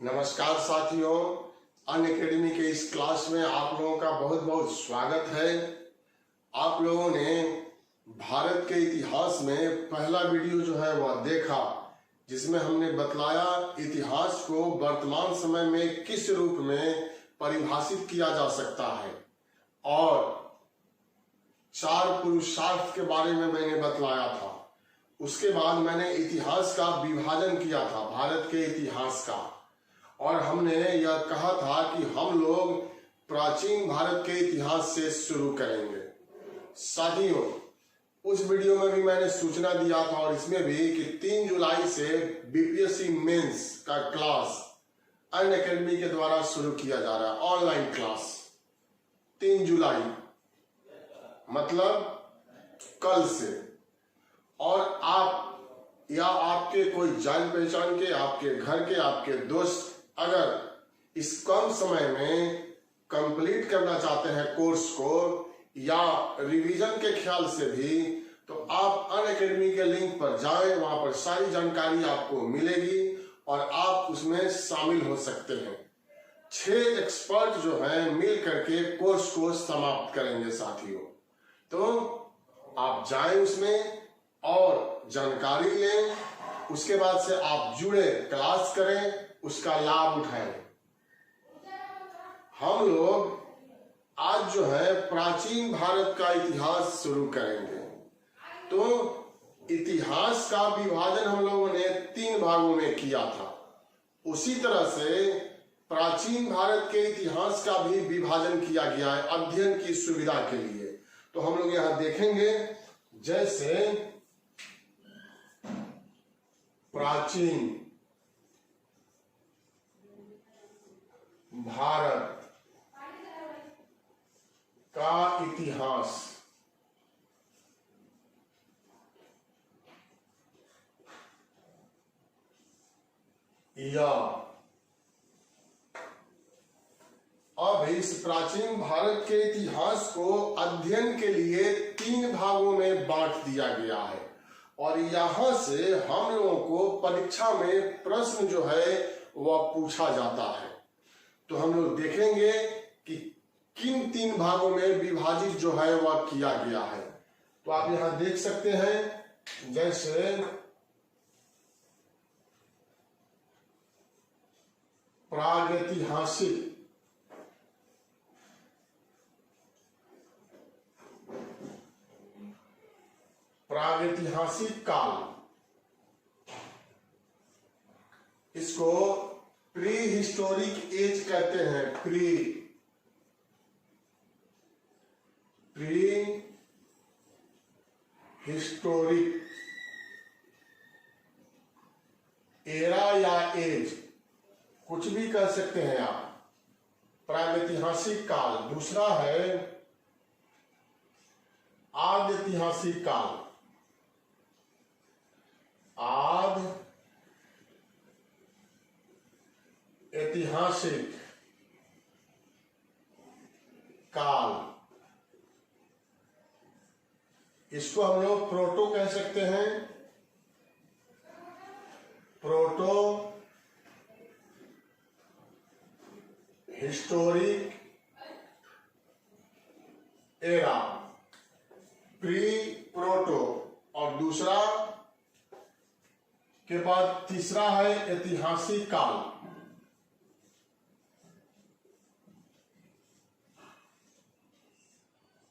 नमस्कार साथियों, अनअकैडमी के इस क्लास में आप लोगों का बहुत बहुत स्वागत है। आप लोगों ने भारत के इतिहास में पहला वीडियो जो है वह देखा, जिसमें हमने बतलाया इतिहास को वर्तमान समय में किस रूप में परिभाषित किया जा सकता है, और 4 पुरुषार्थ के बारे में मैंने बतलाया था। उसके बाद मैंने इतिहास का विभाजन किया था, भारत के इतिहास का, और हमने यह कहा था कि हम लोग प्राचीन भारत के इतिहास से शुरू करेंगे। साथियों, उस वीडियो में भी मैंने सूचना दिया था और इसमें भी कि 3 जुलाई से बीपीएससी मेंस का क्लास अनअकैडमी के द्वारा शुरू किया जा रहा है, ऑनलाइन क्लास। 3 जुलाई मतलब कल से। और आप या आपके कोई जान पहचान के, आपके घर के, आपके दोस्त अगर इस कम समय में कंप्लीट करना चाहते हैं कोर्स को, या रिवीजन के ख्याल से भी, तो आप अनअकैडमी के लिंक पर जाएं। वहां पर सारी जानकारी आपको मिलेगी और आप उसमें शामिल हो सकते हैं। 6 एक्सपर्ट जो हैं मिल करके कोर्स को समाप्त करेंगे साथियों। तो आप जाएं उसमें और जानकारी लें, उसके बाद से आप जुड़े, क्लास करें, उसका लाभ उठाएं। हम लोग आज जो है प्राचीन भारत का इतिहास शुरू करेंगे। तो इतिहास का विभाजन हम लोगों ने 3 भागों में किया था। उसी तरह से प्राचीन भारत के इतिहास का भी विभाजन किया गया है अध्ययन की सुविधा के लिए। तो हम लोग यहां देखेंगे, जैसे प्राचीन भारत का इतिहास, या अब इस प्राचीन भारत के इतिहास को अध्ययन के लिए 3 भागों में बांट दिया गया है। और यहां से हम लोगों को परीक्षा में प्रश्न जो है वह पूछा जाता है। तो हम लोग देखेंगे कि किन 3 भागों में विभाजित जो है वह किया गया है। तो आप यहां देख सकते हैं, जैसे प्रागैतिहासिक, प्रागैतिहासिक काल, इसको प्री हिस्टोरिक एज कहते हैं। प्री हिस्टोरिक एरा या एज, कुछ भी कह सकते हैं आप। प्रागैतिहासिक काल। दूसरा है आद्य ऐतिहासिक काल। आद्य ऐतिहासिक काल, इसको हम लोग प्रोटो कह सकते हैं। Proto historic era, pre proto. और दूसरा के बाद तीसरा है ऐतिहासिक काल।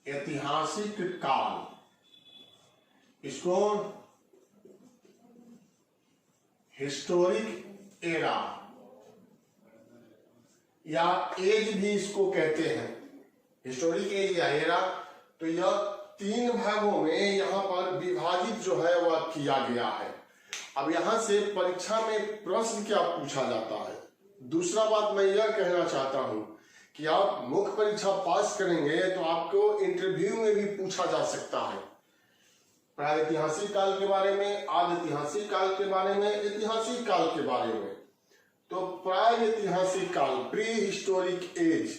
ऐतिहासिक काल, इसको हिस्टोरिक एरा या एज भी इसको कहते हैं, हिस्टोरिक एज या एरा। तो यह 3 भागों में यहां पर विभाजित जो है वह किया गया है। अब यहां से परीक्षा में प्रश्न क्या पूछा जाता है। दूसरा बात मैं यह कहना चाहता हूं कि आप मुख्य परीक्षा पास करेंगे तो आपको इंटरव्यू में भी पूछा जा सकता है, प्रागैतिहासिक काल के बारे में, आद्य ऐतिहासिक काल के बारे में, ऐतिहासिक काल के बारे में। तो प्रागैतिहासिक काल, प्री हिस्टोरिक एज,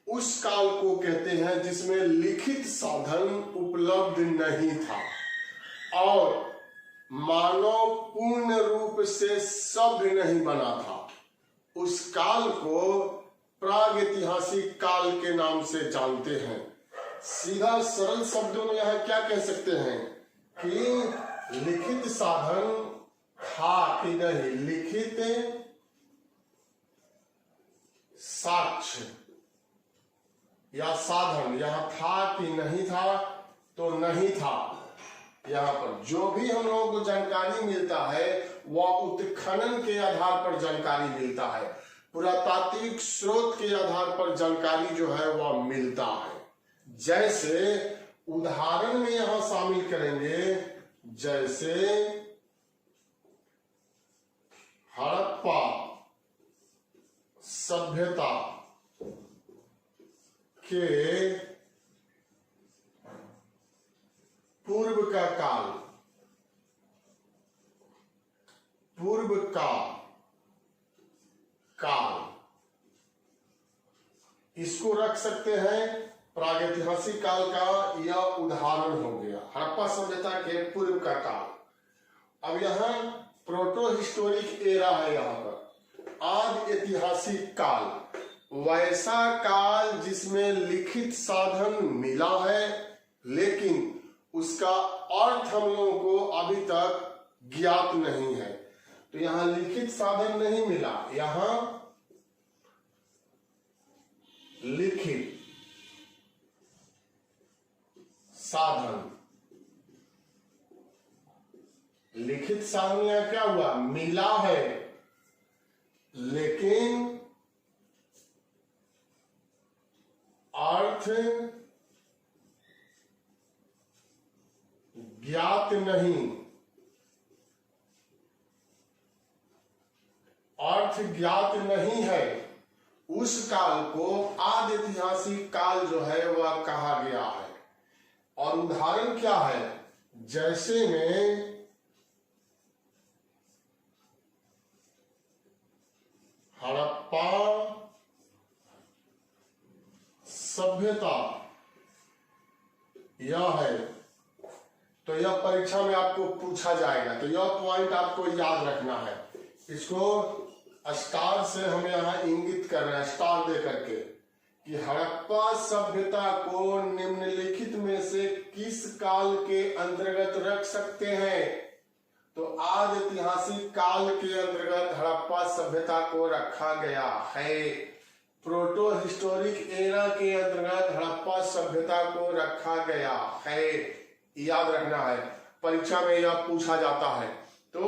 उस काल को कहते हैं जिसमें लिखित साधन उपलब्ध नहीं था और मानव पूर्ण रूप से सभ्य नहीं बना था। उस काल को प्रागैतिहासिक काल के नाम से जानते हैं। सीधा सरल शब्दों में यहां क्या कह सकते हैं कि लिखित साधन था कि नहीं, लिखित साक्ष्य या साधन यहां था कि नहीं था, तो नहीं था। यहाँ पर जो भी हम लोगों को जानकारी मिलता है वह उत्खनन के आधार पर जानकारी मिलता है, पुरातात्विक स्रोत के आधार पर जानकारी जो है वह मिलता है। जैसे उदाहरण में यहां शामिल करेंगे, जैसे हड़प्पा सभ्यता के पूर्व का काल, पूर्व का काल, इसको रख सकते हैं प्रागैतिहासिक काल का, यह उदाहरण हो गया हड़प्पा सभ्यता के पूर्व का काल। अब यहां प्रोटो हिस्टोरिक एरा है, यहां पर आद ऐतिहासिक काल, वैसा काल जिसमें लिखित साधन मिला है लेकिन उसका अर्थ हम लोगों को अभी तक ज्ञात नहीं है। तो यहां लिखित साधन नहीं मिला, यहां लिखित साधन, लिखित साधन यहां क्या हुआ, मिला है लेकिन अर्थ ज्ञात नहीं, अर्थ ज्ञात नहीं है। उस काल को आदि ऐतिहासिक काल जो है वह कहा गया है। और उदाहरण क्या है, जैसे में हड़प्पा सभ्यता यह है, तो यह परीक्षा में आपको पूछा जाएगा, तो यह पॉइंट आपको याद रखना है। इसको स्टार से हम यहाँ इंगित कर रहे हैं, स्टार दे करके, कि हड़प्पा सभ्यता को निम्नलिखित में से किस काल के अंतर्गत रख सकते हैं। तो आद ऐतिहासिक काल के अंतर्गत हड़प्पा सभ्यता को रखा गया है। प्रोटो हिस्टोरिक एरा के अंतर्गत हड़प्पा सभ्यता को रखा गया है, याद रखना है, परीक्षा में यह पूछा जाता है। तो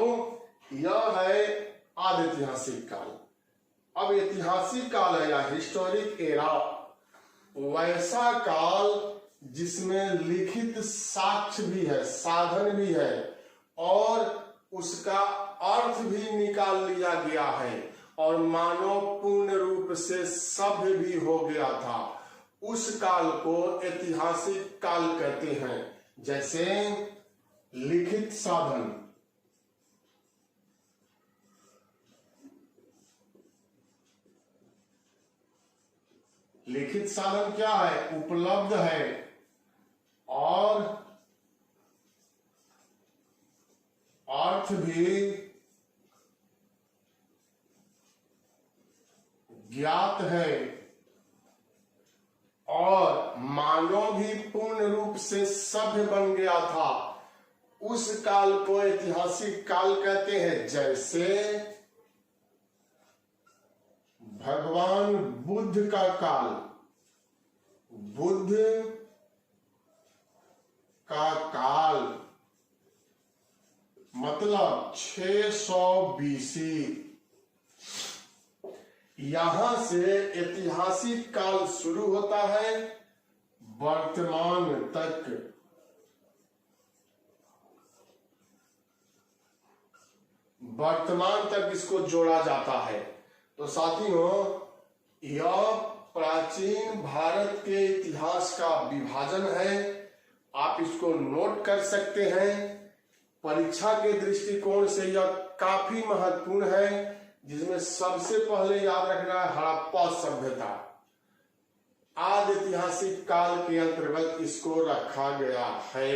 यह है आदि ऐतिहासिक काल। अब ऐतिहासिक काल है या हिस्टोरिक एरा, वैसा काल जिसमें लिखित साक्ष्य भी है, साधन भी है और उसका अर्थ भी निकाल लिया गया है और मानव पूर्ण रूप से सभ्य भी हो गया था। उस काल को ऐतिहासिक काल कहते हैं। जैसे लिखित साधन, लिखित साधन क्या है, उपलब्ध है और अर्थ भी ज्ञात है और मानव भी पूर्ण रूप से सभ्य बन गया था। उस काल को ऐतिहासिक काल कहते हैं। जैसे भगवान बुद्ध का काल, बुद्ध का काल मतलब 600 BC, यहां से ऐतिहासिक काल शुरू होता है, वर्तमान तक इसको जोड़ा जाता है। तो साथियों, यह प्राचीन भारत के इतिहास का विभाजन है। आप इसको नोट कर सकते हैं। परीक्षा के दृष्टिकोण से यह काफी महत्वपूर्ण है, जिसमें सबसे पहले याद रखना है हड़प्पा सभ्यता। आदि ऐतिहासिक काल के अंतर्गत इसको रखा गया है।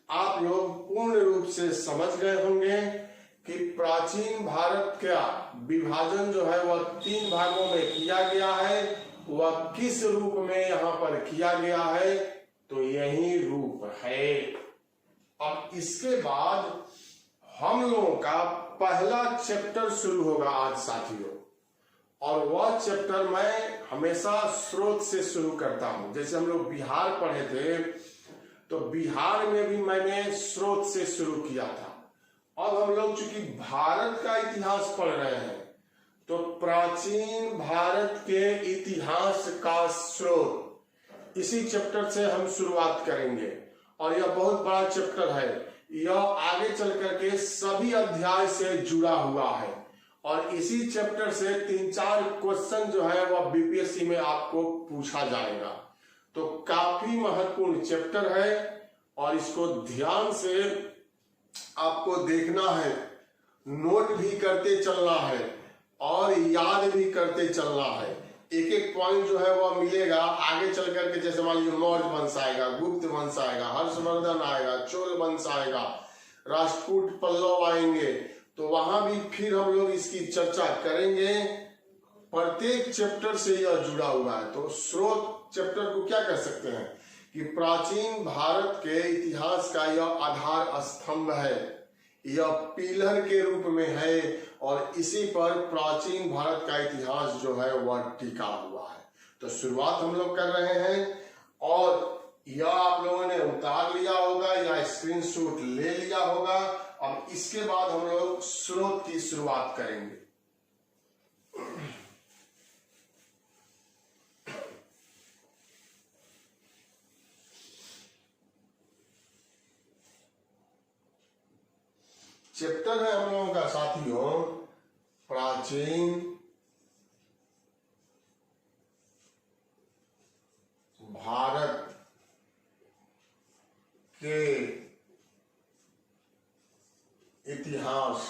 आप लोग पूर्ण रूप से समझ गए होंगे कि प्राचीन भारत का विभाजन जो है वह 3 भागों में किया गया है। वह किस रूप में यहाँ पर किया गया है? तो यही रूप है। अब इसके बाद हम लोगों का पहला चैप्टर शुरू होगा आज साथियों, और वह चैप्टर मैं हमेशा स्रोत से शुरू करता हूं। जैसे हम लोग बिहार पढ़े थे तो बिहार में भी मैंने स्रोत से शुरू किया था। अब हम लोग चूंकि भारत का इतिहास पढ़ रहे हैं तो प्राचीन भारत के इतिहास का स्रोत, इसी चैप्टर से हम शुरुआत करेंगे। और यह बहुत बड़ा चैप्टर है, यह आगे चल करके सभी अध्याय से जुड़ा हुआ है, और इसी चैप्टर से 3-4 क्वेश्चन जो है वह बीपीएससी में आपको पूछा जाएगा। तो काफी महत्वपूर्ण चैप्टर है और इसको ध्यान से आपको देखना है, नोट भी करते चलना है और याद भी करते चलना है। एक एक पॉइंट जो है वह मिलेगा आगे चल करके। जैसे मान लीजिए मौर्य वंश आएगा, गुप्त वंश आएगा, हर्षवर्धन आएगा, चोल वंश आएगा, राष्ट्रकूट, पल्लव आएंगे, तो वहां भी फिर हम लोग इसकी चर्चा करेंगे। प्रत्येक चैप्टर से यह जुड़ा हुआ है। तो स्रोत चैप्टर को क्या कह सकते हैं कि प्राचीन भारत के इतिहास का यह आधार स्तंभ है, यह पिलर के रूप में है, और इसी पर प्राचीन भारत का इतिहास जो है वह टिका हुआ है। तो शुरुआत हम लोग कर रहे हैं, और यह आप लोगों ने उतार लिया होगा या स्क्रीनशॉट ले लिया होगा। अब इसके बाद हम लोग स्रोत की शुरुआत करेंगे। चैप्टर है हम लोगों का साथियों प्राचीन भारत के इतिहास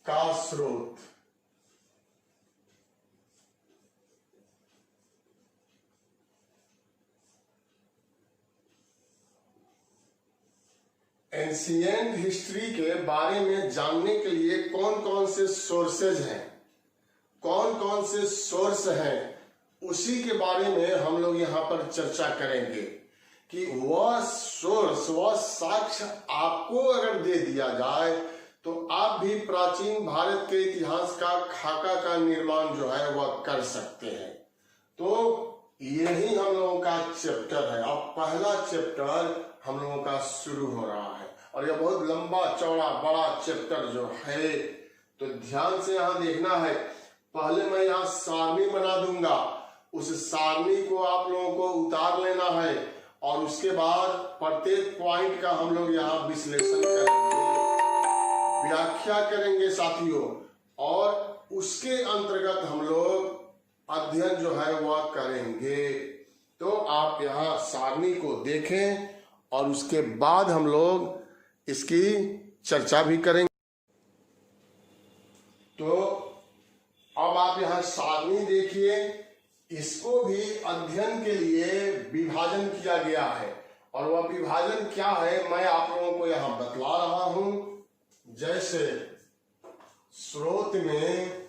का स्रोत। एंशिएंट हिस्ट्री के बारे में जानने के लिए कौन कौन से सोर्सेज हैं, कौन कौन से सोर्स हैं, उसी के बारे में हम लोग यहाँ पर चर्चा करेंगे कि वह सोर्स, वह साक्ष्य आपको अगर दे दिया जाए तो आप भी प्राचीन भारत के इतिहास का खाका का निर्माण जो है वह कर सकते हैं। तो यही हम लोगों का चैप्टर है। अब पहला चैप्टर हम लोगों का शुरू हो रहा है, और यह बहुत लंबा चौड़ा बड़ा चैप्टर जो है, तो ध्यान से यहाँ देखना है। पहले मैं यहाँ सारणी बना दूंगा, उस सारणी को आप लोगों को उतार लेना है, और उसके बाद प्रत्येक पॉइंट का हम लोग यहाँ विश्लेषण करेंगे, व्याख्या करेंगे साथियों, और उसके अंतर्गत हम लोग अध्ययन जो है वह करेंगे। तो आप यहाँ सारणी को देखें और उसके बाद हम लोग इसकी चर्चा भी करेंगे। तो अब आप यहाँ सारणी देखिए, इसको भी अध्ययन के लिए विभाजन किया गया है, और वह विभाजन क्या है मैं आप लोगों को यहाँ बतला रहा हूं। जैसे स्रोत में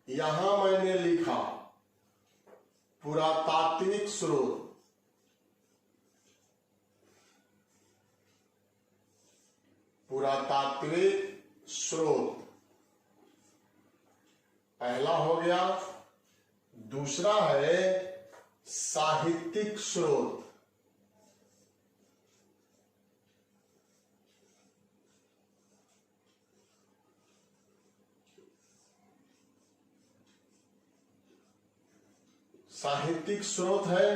यहां मैंने लिखा पुरातात्विक स्रोत, पुरातात्विक स्रोत पहला हो गया। दूसरा है साहित्यिक स्रोत, साहित्यिक स्रोत है।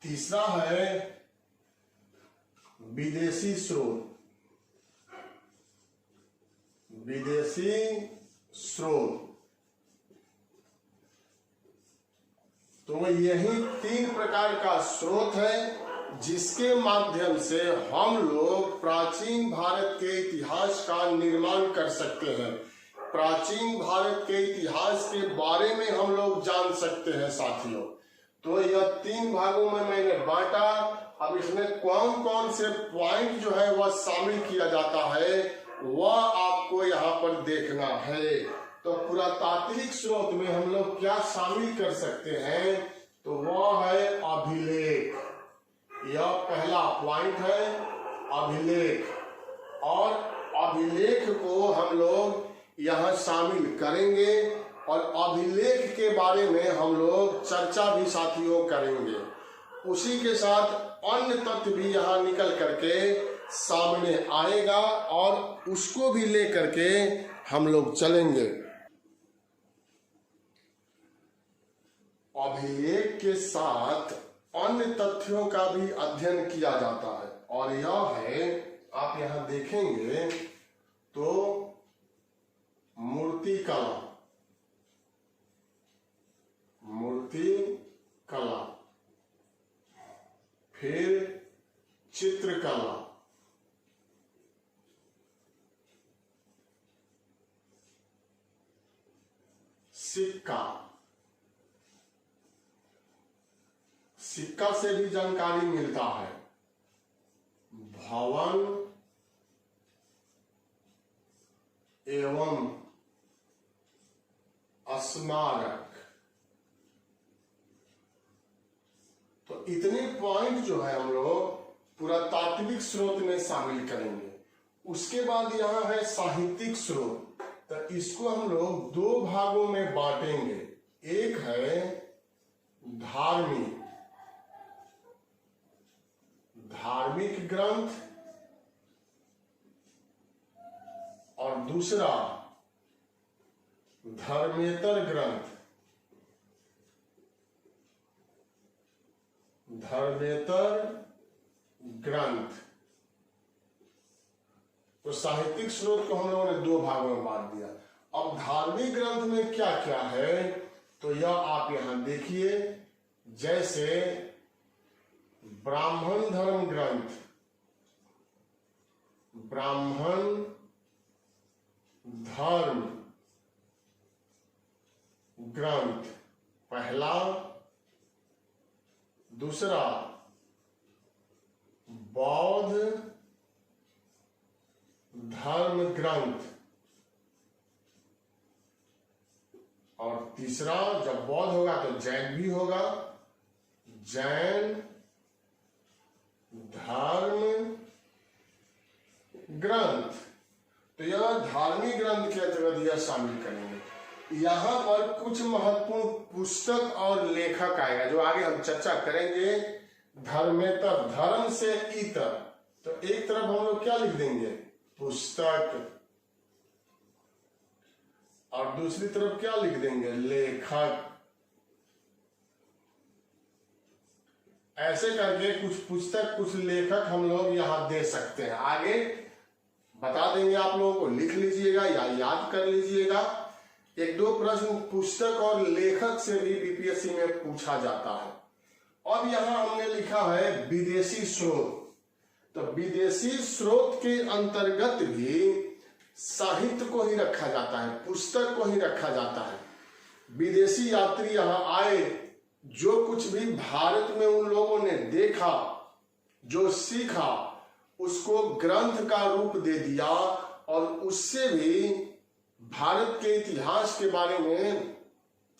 तीसरा है विदेशी स्रोत, विदेशी स्रोत। तो यही 3 प्रकार का स्रोत है जिसके माध्यम से हम लोग प्राचीन भारत के इतिहास का निर्माण कर सकते हैं, प्राचीन भारत के इतिहास के बारे में हम लोग जान सकते हैं साथियों। तो यह 3 भागों में मैंने बांटा, अब इसमें कौन कौन से पॉइंट जो है वह शामिल किया जाता है वह आपको यहाँ पर देखना है। तो पुरातात्विक स्रोत में हम लोग क्या शामिल कर सकते हैं, तो वह है अभिलेख। यह पहला पॉइंट है, अभिलेख। और अभिलेख को हम लोग यहाँ शामिल करेंगे और अभिलेख के बारे में हम लोग चर्चा भी साथियों करेंगे। उसी के साथ अन्य तथ्य भी यहाँ निकल करके सामने आएगा और उसको भी लेकर के हम लोग चलेंगे। अभिलेख के साथ अन्य तथ्यों का भी अध्ययन किया जाता है और यह है, आप यहाँ देखेंगे तो मूर्ति कला, मूर्ति कला, फिर चित्रकला, सिक्का, सिक्का से भी जानकारी मिलता है, भवन एवं स्मारक। तो इतने पॉइंट जो है हम लोग पुरातात्विक स्रोत में शामिल करेंगे। उसके बाद यहाँ है साहित्यिक स्रोत। तो इसको हम लोग दो भागों में बांटेंगे। एक है धार्मिक, धार्मिक ग्रंथ और दूसरा धर्मेतर ग्रंथ, धर्मेतर ग्रंथ। तो साहित्यिक स्रोत को हम लोगों ने दो भागों में बांट दिया। अब धार्मिक ग्रंथ में क्या क्या है, तो यह आप यहां देखिए, जैसे ब्राह्मण धर्म ग्रंथ, ब्राह्मण धर्म ग्रंथ पहला, दूसरा बौद्ध धर्म ग्रंथ और तीसरा, जब बौद्ध होगा तो जैन भी होगा, जैन धर्म ग्रंथ। तो यह धार्मिक ग्रंथ के अंतर्गत यह शामिल करेंगे। यहाँ पर कुछ महत्वपूर्ण पुस्तक और लेखक आएगा जो आगे हम चर्चा करेंगे। धर्मेतर, धर्म से इतर, तो एक तरफ हम लोग क्या लिख देंगे, पुस्तक, और दूसरी तरफ क्या लिख देंगे, लेखक। ऐसे करके कुछ पुस्तक कुछ लेखक हम लोग यहाँ दे सकते हैं। आगे बता देंगे, आप लोगों को लिख लीजिएगा या याद कर लीजिएगा। एक दो प्रश्न पुस्तक और लेखक से भी बीपीएससी में पूछा जाता है। और यहां हमने लिखा है विदेशी स्रोत। तो विदेशी स्रोत के अंतर्गत भी साहित्य को ही रखा जाता है, पुस्तक को ही रखा जाता है। विदेशी यात्री यहां आए, जो कुछ भी भारत में उन लोगों ने देखा, जो सीखा, उसको ग्रंथ का रूप दे दिया और उससे भी भारत के इतिहास के बारे में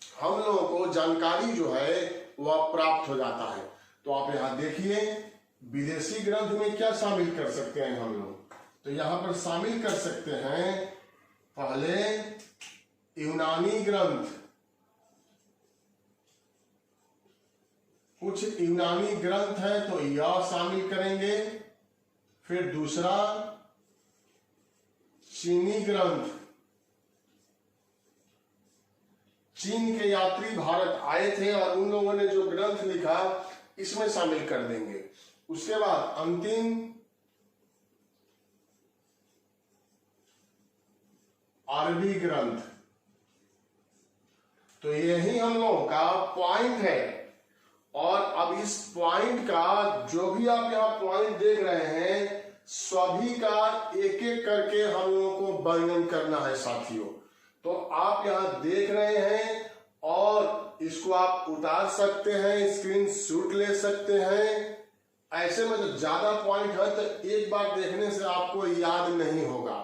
हम लोगों को जानकारी जो है वह प्राप्त हो जाता है। तो आप यहाँ देखिए विदेशी ग्रंथ में क्या शामिल कर सकते हैं हम लोग। तो यहाँ पर शामिल कर सकते हैं पहले यूनानी ग्रंथ, कुछ यूनानी ग्रंथ है तो यह शामिल करेंगे। फिर दूसरा चीनी ग्रंथ, चीन के यात्री भारत आए थे और उन लोगों ने जो ग्रंथ लिखा इसमें शामिल कर देंगे। उसके बाद अंतिम अरबी ग्रंथ। तो यही हम लोगों का पॉइंट है। और अब इस पॉइंट का जो भी आप यहाँ पॉइंट देख रहे हैं सभी का एक एक करके हम लोगों को वर्णन करना है साथियों। तो आप यहाँ देख रहे हैं और इसको आप उतार सकते हैं, स्क्रीन शॉट ले सकते हैं ऐसे में जो ज्यादा पॉइंट है तो एक बार देखने से आपको याद नहीं होगा,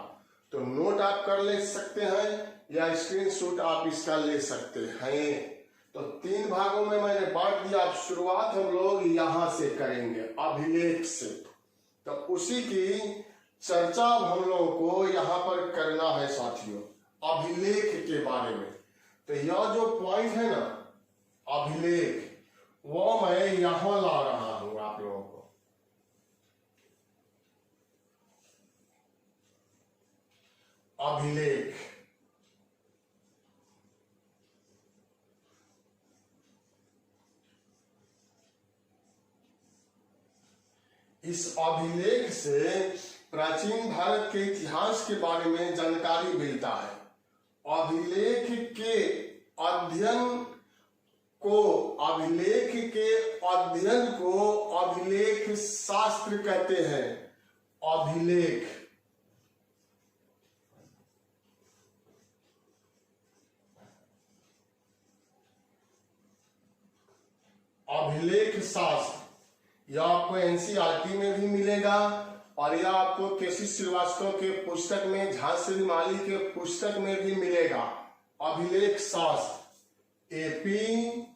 तो नोट आप कर ले सकते हैं या स्क्रीनशॉट आप इसका ले सकते हैं। तो 3 भागों में मैंने बांट दिया। अब शुरुआत हम लोग यहां से करेंगे, अभिलेख से। तो उसी की चर्चा हम लोगों को यहाँ पर करना है साथियों, अभिलेख के बारे में। तो यह जो पॉइंट है ना अभिलेख, वो मैं यहां ला रहा हूं आप लोगों को। अभिलेख, इस अभिलेख से प्राचीन भारत के इतिहास के बारे में जानकारी मिलता है। अभिलेख के अध्ययन को अभिलेख शास्त्र कहते हैं। अभिलेख शास्त्र, यह आपको एनसीईआरटी में भी मिलेगा और यह आपको केसी श्रीवास्तव के पुस्तक में, झांसी माली के पुस्तक में भी मिलेगा। अभिलेख शास्त्र, एपीग्राफी,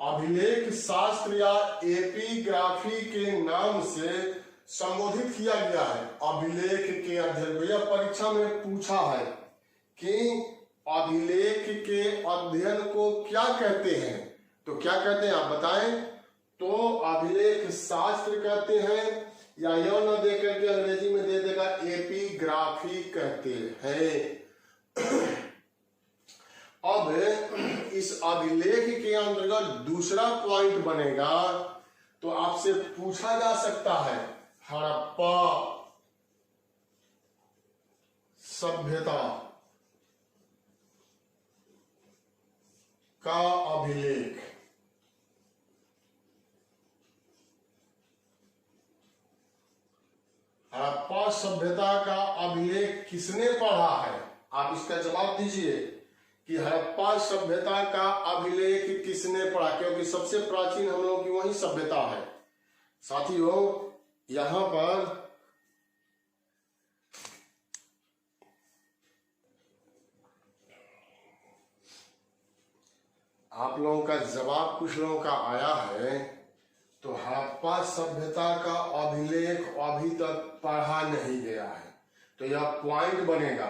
अभिलेख शास्त्र या एपीग्राफी के नाम से संबोधित किया गया है अभिलेख के अध्ययन। यह परीक्षा में पूछा है कि अभिलेख के अध्ययन को क्या कहते हैं, तो क्या कहते हैं आप बताएं। तो अभिलेख शास्त्र कहते हैं, या यह न दे करके अंग्रेजी में दे देगा एपीग्राफी कहते हैं। अब इस अभिलेख के अंतर्गत दूसरा पॉइंट बनेगा, तो आपसे पूछा जा सकता है हड़प्पा सभ्यता का अभिलेख। हड़प्पा सभ्यता का अभिलेख किसने पढ़ा है? आप इसका जवाब दीजिए कि हड़प्पा सभ्यता का अभिलेख किसने पढ़ा, क्योंकि सबसे प्राचीन हम लोगों की वही सभ्यता है। साथियों यहां पर आप लोगों का जवाब कुछ लोगों का आया है, तो हड़प्पा सभ्यता का अभिलेख अभी तक पढ़ा नहीं गया है। तो यह पॉइंट बनेगा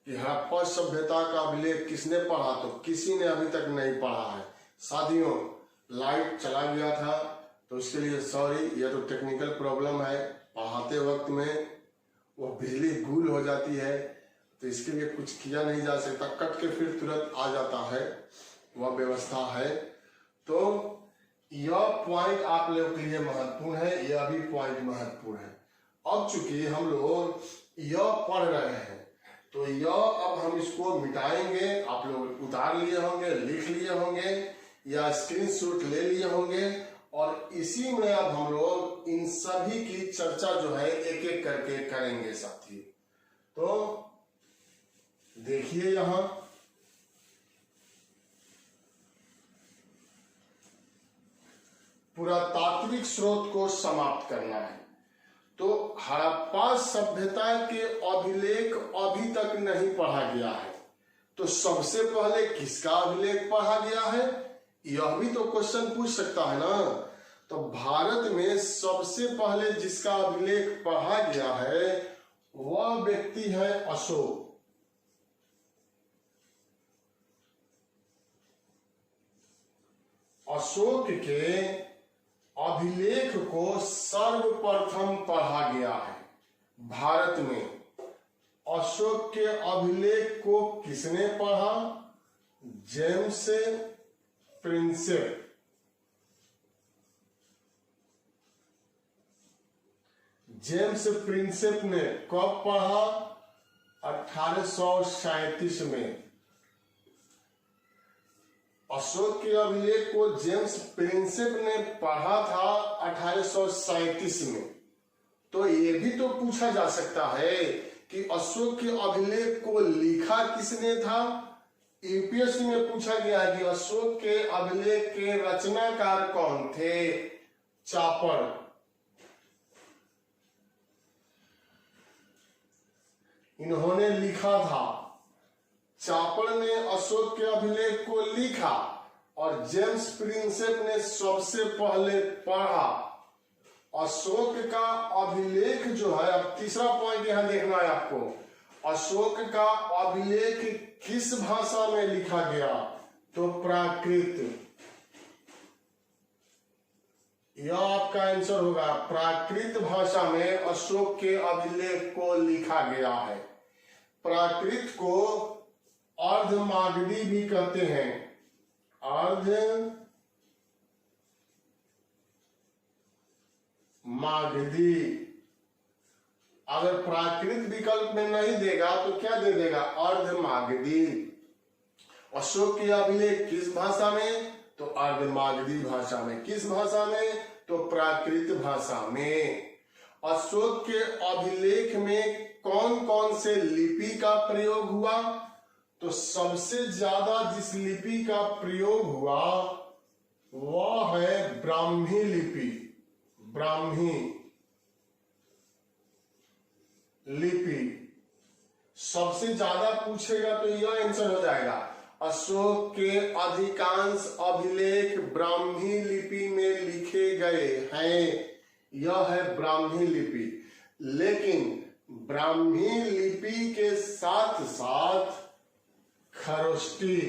कि हड़प्पा सभ्यता का अभिलेख किसने पढ़ा, तो किसी ने अभी तक नहीं पढ़ा है। साथियों लाइट चला गया था तो उसके लिए सॉरी, यह तो टेक्निकल प्रॉब्लम है। पढ़ाते वक्त में वो बिजली गुल हो जाती है, तो इसके लिए कुछ किया नहीं जा सकता, कट के फिर तुरंत आ जाता है, वह व्यवस्था है। तो यह पॉइंट आप लोगों के लिए महत्वपूर्ण है, यह भी पॉइंट महत्वपूर्ण है। अब चूंकि हम लोग यह पढ़ रहे हैं, तो यह अब हम इसको मिटाएंगे। आप लोग उतार लिए होंगे, लिख लिए होंगे या स्क्रीनशॉट ले लिए होंगे, और इसी में अब हम लोग इन सभी की चर्चा जो है एक एक करके करेंगे साथी। तो देखिए यहां पुरातात्विक स्रोत को समाप्त करना है। तो हड़प्पा सभ्यता के अभिलेख अभी तक नहीं पढ़ा गया है, तो सबसे पहले किसका अभिलेख पढ़ा गया है, यह भी तो क्वेश्चन पूछ सकता है ना। तो भारत में सबसे पहले जिसका अभिलेख पढ़ा गया है वह व्यक्ति है अशोक। अशोक के अभिलेख को सर्वप्रथम पढ़ा गया है भारत में। अशोक के अभिलेख को किसने पढ़ा? James Prinsep. जेम्स प्रिंसेप ने कब पढ़ा? 1837 में। अशोक के अभिलेख को जेम्स प्रिंसेप ने पढ़ा था 1837 में। तो ये भी तो पूछा जा सकता है कि अशोक के अभिलेख को लिखा किसने था? यूपीएससी में पूछा गया कि अशोक के अभिलेख के रचनाकार कौन थे? चापड़। इन्होंने लिखा था, चापड़ ने अशोक के अभिलेख को लिखा और जेम्स प्रिंसेप ने सबसे पहले पढ़ा। अशोक का अभिलेख जो है, अब तीसरा पॉइंट यहां देखना है आपको, अशोक का अभिलेख किस भाषा में लिखा गया? तो प्राकृत। यह आपका आंसर होगा, प्राकृत भाषा में अशोक के अभिलेख को लिखा गया है। प्राकृत को अर्धमागधी भी कहते हैं, अर्धमागधी। अगर प्राकृत विकल्प में नहीं देगा तो क्या दे देगा? अर्धमागधी। अशोक के अभिलेख किस भाषा में? तो अर्धमागधी भाषा में। किस भाषा में? तो प्राकृत भाषा में। अशोक के अभिलेख में कौन कौन से लिपि का प्रयोग हुआ? तो सबसे ज्यादा जिस लिपि का प्रयोग हुआ वह है ब्राह्मी लिपि। ब्राह्मी लिपि सबसे ज्यादा पूछेगा तो यह आंसर हो जाएगा। अशोक के अधिकांश अभिलेख ब्राह्मी लिपि में लिखे गए हैं, यह है ब्राह्मी लिपि। लेकिन ब्राह्मी लिपि के साथ साथ खरोष्टी,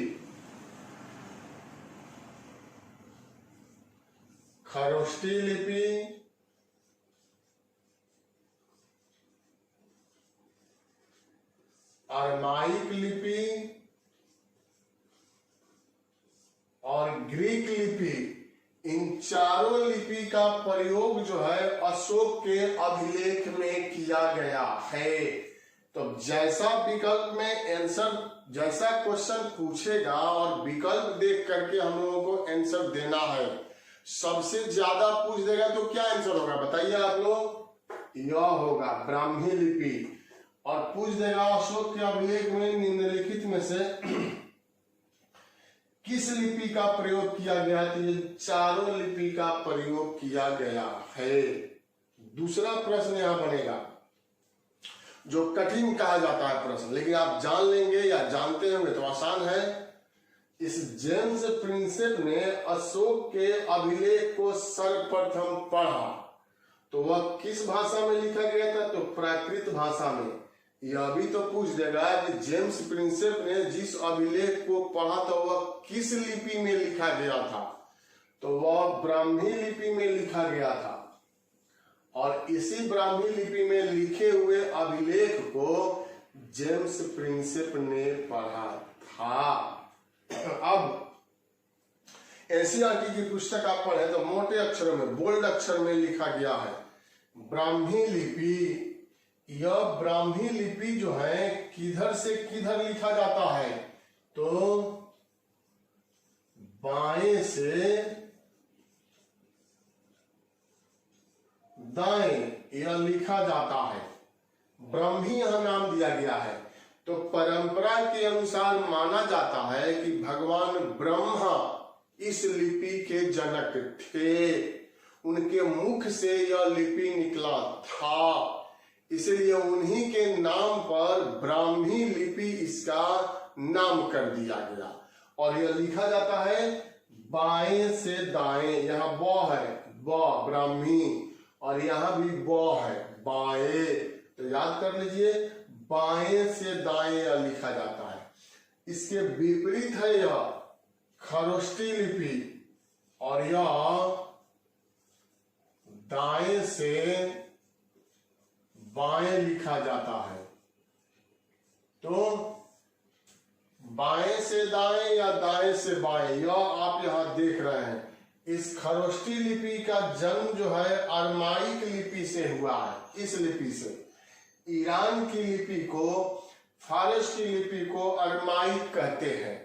खरोष्टी लिपि, अरमाइक लिपि और ग्रीक लिपि, इन चारों लिपि का प्रयोग जो है अशोक के अभिलेख में किया गया है। तो जैसा विकल्प में आंसर, जैसा क्वेश्चन पूछेगा और विकल्प देख करके हम लोगों को आंसर देना है। सबसे ज्यादा पूछ देगा तो क्या आंसर होगा बताइए आप लोग? यह होगा ब्राह्मी लिपि। और पूछ देगा अशोक के अभिलेख में निम्नलिखित में से किस लिपि का प्रयोग किया गया? तो ये चारों लिपि का प्रयोग किया गया है। दूसरा प्रश्न यहां बनेगा जो कठिन कहा जाता है प्रश्न, लेकिन आप जान लेंगे या जानते होंगे तो आसान है। इस जेम्स प्रिंसेप ने अशोक के अभिलेख को सर्वप्रथम पढ़ा तो वह किस भाषा में लिखा गया था? तो प्राकृत भाषा में। यह भी तो पूछ देगा कि जेम्स प्रिंसेप ने जिस अभिलेख को पढ़ा था वह किस लिपि में लिखा गया था? तो वह ब्राह्मी लिपि में लिखा गया था। और इसी ब्राह्मी लिपि में लिखे हुए अभिलेख को जेम्स प्रिंसेप ने पढ़ा था। अब एनसीईआरटी की पुस्तक आप पढ़े तो मोटे अक्षरों में, बोल्ड अक्षर में लिखा गया है ब्राह्मी लिपि। यह ब्राह्मी लिपि जो है किधर से किधर लिखा जाता है? तो बाएं से दाएं यह लिखा जाता है। ब्राह्मी यह नाम दिया गया है। तो परंपरा के अनुसार माना जाता है कि भगवान ब्रह्मा इस लिपि के जनक थे, उनके मुख से यह लिपि निकला था, इसलिए उन्हीं के नाम पर ब्राह्मी लिपि इसका नाम कर दिया गया। और यह लिखा जाता है बाएं से दाएं। यहाँ ब है, ब ब्राह्मी, और यहाँ भी ब है बाएं। तो याद कर लीजिए, बाएं से दाएं यह लिखा जाता है। इसके विपरीत है यह खरोष्टी लिपि, और यह दाएं से बाएं लिखा जाता है। तो बाएं से दाएं या दाएं से बाएं, यह आप यहां देख रहे हैं। इस खरोष्टी लिपि का जन्म जो है अरमाइक लिपि से हुआ है। इस लिपि से ईरान की लिपि को, फारस की लिपि को अरमाइक कहते हैं।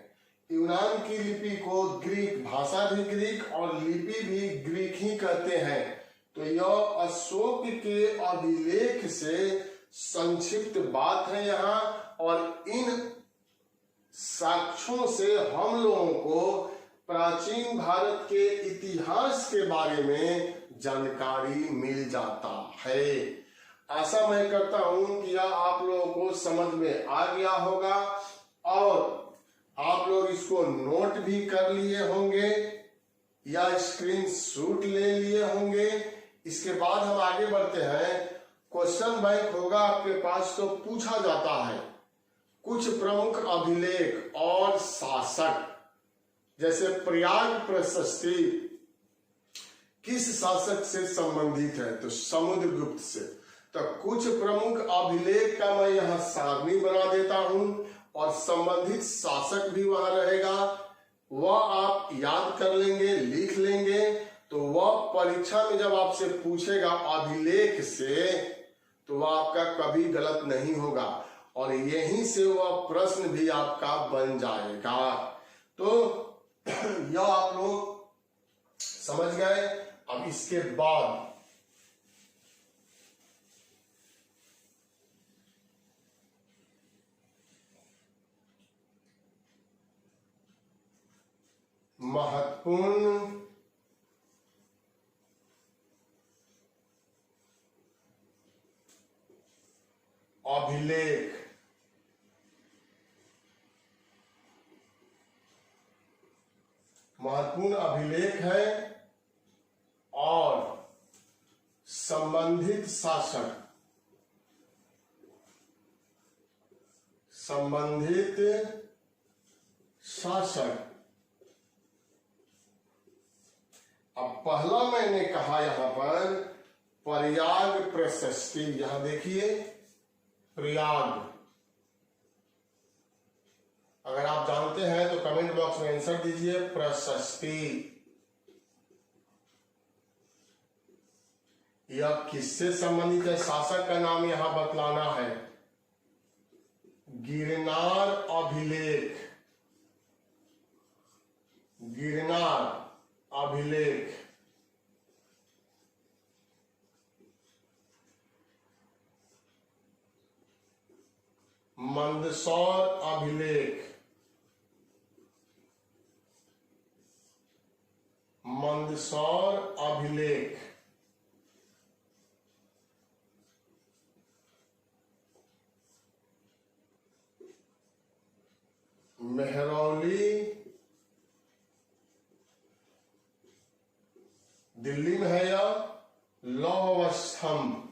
यूनान की लिपि को ग्रीक, भाषा भी ग्रीक और लिपि भी ग्रीक ही कहते हैं। तो यह अशोक के अभिलेख से संक्षिप्त बात है यहाँ, और इन साक्ष्यों से हम लोगों को प्राचीन भारत के इतिहास के बारे में जानकारी मिल जाता है। आशा मैं करता हूं कि यह आप लोगों को समझ में आ गया होगा और आप लोग इसको नोट भी कर लिए होंगे या स्क्रीन शॉट ले लिए होंगे। इसके बाद हम आगे बढ़ते हैं। क्वेश्चन बैंक होगा आपके पास, तो पूछा जाता है कुछ प्रमुख अभिलेख और शासक, जैसे प्रयाग प्रशस्ति किस शासक से संबंधित है, तो समुद्रगुप्त से। तो कुछ प्रमुख अभिलेख का मैं यहाँ सारणी बना देता हूं और संबंधित शासक भी वहां रहेगा, वह आप याद कर लेंगे, लिख लेंगे। तो वह परीक्षा में जब आपसे पूछेगा अभिलेख से, तो वह आपका कभी गलत नहीं होगा और यहीं से वह प्रश्न भी आपका बन जाएगा। तो यह आप लोग समझ गए। अब इसके बाद महत्वपूर्ण अभिलेख, महत्वपूर्ण अभिलेख है और संबंधित शासक, संबंधित शासक। अब पहला मैंने कहा यहां पर प्रयाग प्रशस्ति, यहां देखिए प्रयाग। अगर आप जानते हैं तो कमेंट बॉक्स में आंसर दीजिए प्रशस्ति। यह किससे संबंधित है, शासक का नाम यहां बतलाना है। गिरनार अभिलेख, गिरनार अभिलेख। मंदसौर अभिलेख, मंदसौर अभिलेख। मेहरौली दिल्ली में है, या लौह स्तंभ।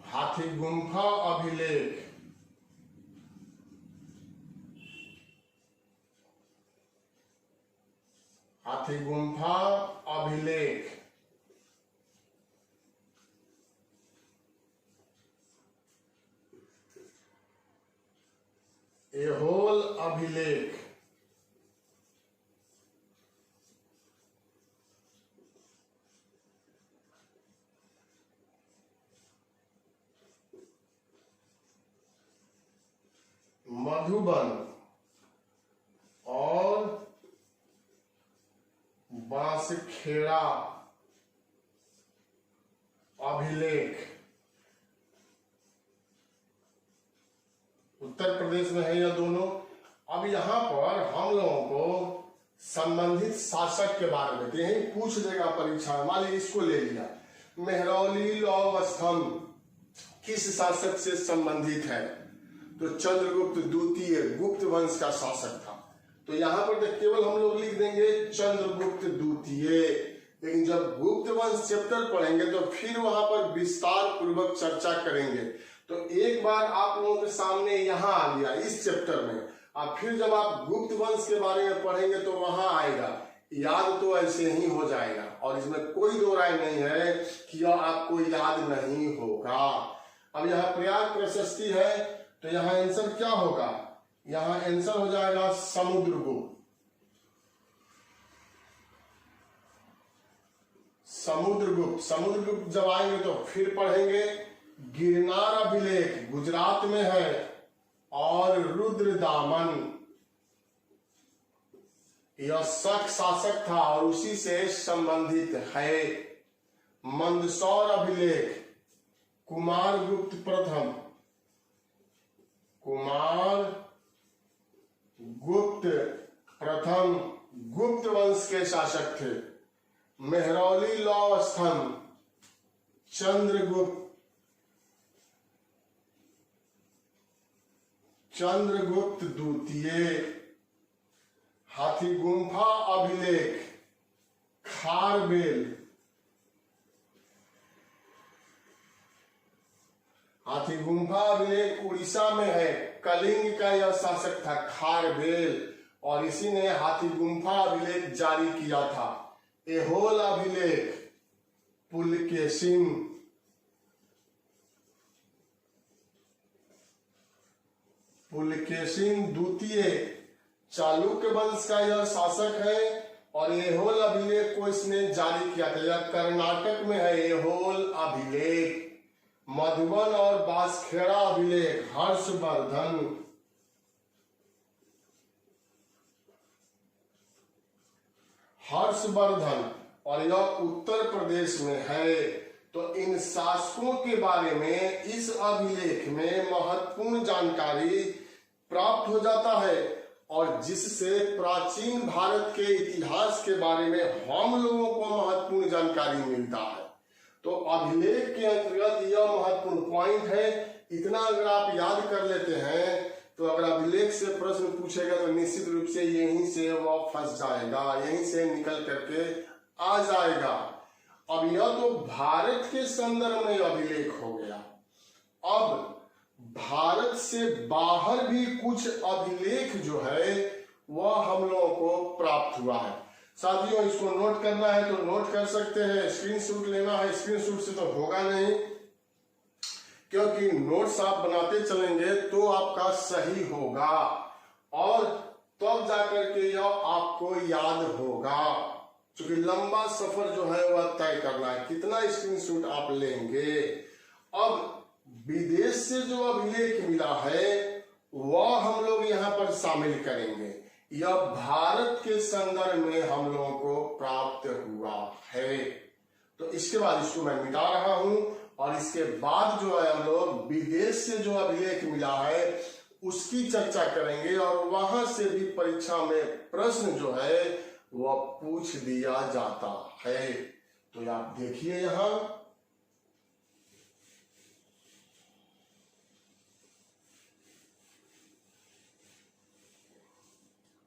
हाथी गुम्फा अभिलेख, हाथी गुम्फा अभिलेख। एहोल अभिलेख, मधुबन और बांसखेड़ा अभिलेख। उत्तर प्रदेश में है यह दोनों। अब यहां पर हम लोगों को संबंधित शासक के बारे में यही पूछ देगा परीक्षा में। मान लीजिए इसको ले लिया, मेहरौली लौह स्तंभ किस शासक से संबंधित है, तो चंद्रगुप्त द्वितीय गुप्त वंश का शासक था। तो यहाँ पर तो केवल हम लोग लिख देंगे चंद्रगुप्त द्वितीय, लेकिन जब गुप्त वंश चैप्टर पढ़ेंगे तो फिर वहां पर विस्तार पूर्वक चर्चा करेंगे। तो एक बार आप लोगों के सामने यहाँ आ गया इस चैप्टर में, और फिर जब आप गुप्त वंश के बारे में पढ़ेंगे तो वहां आएगा, याद तो ऐसे ही हो जाएगा और इसमें कोई दो राय नहीं है कि यह आपको याद नहीं होगा। अब यहाँ प्रयाग प्रशस्ति है, तो यहाँ आंसर क्या होगा, यहाँ आंसर हो जाएगा समुद्रगुप्त। समुद्रगुप्त, समुद्रगुप्त जब आएंगे तो फिर पढ़ेंगे। गिरनार अभिलेख गुजरात में है और रुद्रदामन यह शक शासक था और उसी से संबंधित है। मंदसौर अभिलेख, कुमारगुप्त प्रथम, कुमारगुप्त प्रथम गुप्त वंश के शासक थे। मेहरौली लौह स्तंभ, चंद्रगुप्त द्वितीय। हाथी गुम्फा अभिलेख, खारबेल, हाथी गुम्फा अभिलेख उड़ीसा में है। कलिंग का यह शासक था खारबेल, और इसी ने हाथी गुम्फा अभिलेख जारी किया था। एहोल अभिलेख, पुलकेशिन, पुलकेशिन द्वितीय चालुक्य वंश का यह शासक है, और एहोल अभिलेख को इसने जारी किया था। यह कर्नाटक में है। एहोल अभिलेख। मधुबन और बांसखेड़ा अभिलेख, हर्षवर्धन। और यह उत्तर प्रदेश में है। तो इन शासकों के बारे में इस अभिलेख में महत्वपूर्ण जानकारी प्राप्त हो जाता है, और जिससे प्राचीन भारत के इतिहास के बारे में हम लोगों को महत्वपूर्ण जानकारी मिलता है। तो अभिलेख के अंतर्गत यह महत्वपूर्ण पॉइंट है। इतना अगर आप याद कर लेते हैं तो अगर अभिलेख से प्रश्न पूछेगा तो निश्चित रूप से यहीं से वह फंस जाएगा, यहीं से निकल करके आ जाएगा। अब यह तो भारत के संदर्भ में अभिलेख हो गया। अब भारत से बाहर भी कुछ अभिलेख जो है वह हम लोगों को प्राप्त हुआ है। साथियों, इसको नोट करना है तो नोट कर सकते हैं, स्क्रीनशॉट लेना है, स्क्रीनशॉट से तो होगा नहीं, क्योंकि नोट्स आप बनाते चलेंगे तो आपका सही होगा, और तब जाकर के यह आपको याद होगा। क्योंकि लंबा सफर जो है वह तय करना है, कितना स्क्रीनशॉट आप लेंगे। अब विदेश से जो अभिलेख मिला है वह हम लोग यहाँ पर शामिल करेंगे। यह भारत के संदर्भ में हम लोगों को प्राप्त हुआ है। तो इसके बाद इसको मैं मिटा रहा हूं, और इसके बाद जो है हम लोग विदेश से जो अभिलेख मिला है उसकी चर्चा करेंगे, और वहां से भी परीक्षा में प्रश्न जो है वह पूछ दिया जाता है। तो आप देखिए यहां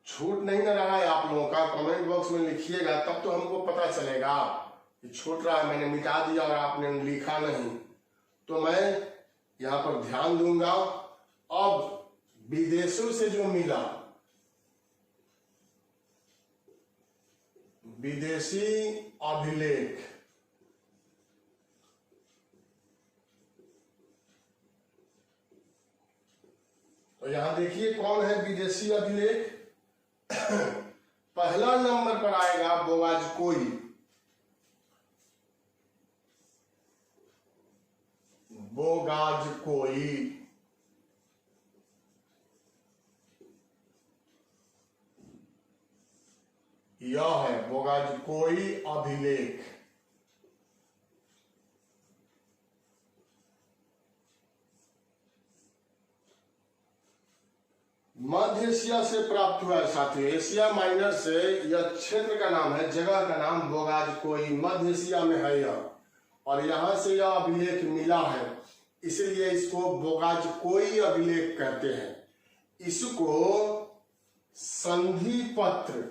छूट नहीं न रहा है आप लोगों का, कमेंट बॉक्स में लिखिएगा, तब तो हमको पता चलेगा कि छूट रहा है। मैंने मिटा दिया और आपने लिखा नहीं, तो मैं यहां पर ध्यान दूंगा। अब विदेशों से जो मिला, विदेशी अभिलेख, तो यहां देखिए कौन है विदेशी अभिलेख। पहला नंबर पर आएगा बोगाजकोई, बोगाजकोई। यह है बोगाजकोई अभिलेख। मध्य एशिया से प्राप्त हुआ है साथियों, एशिया माइनर से। यह क्षेत्र का नाम है, जगह का नाम बोगाजकोई, मध्य एशिया में है यह, और यहां से यह अभिलेख मिला है, इसलिए इसको बोगाजकोई अभिलेख कहते हैं। इसको संधि पत्र,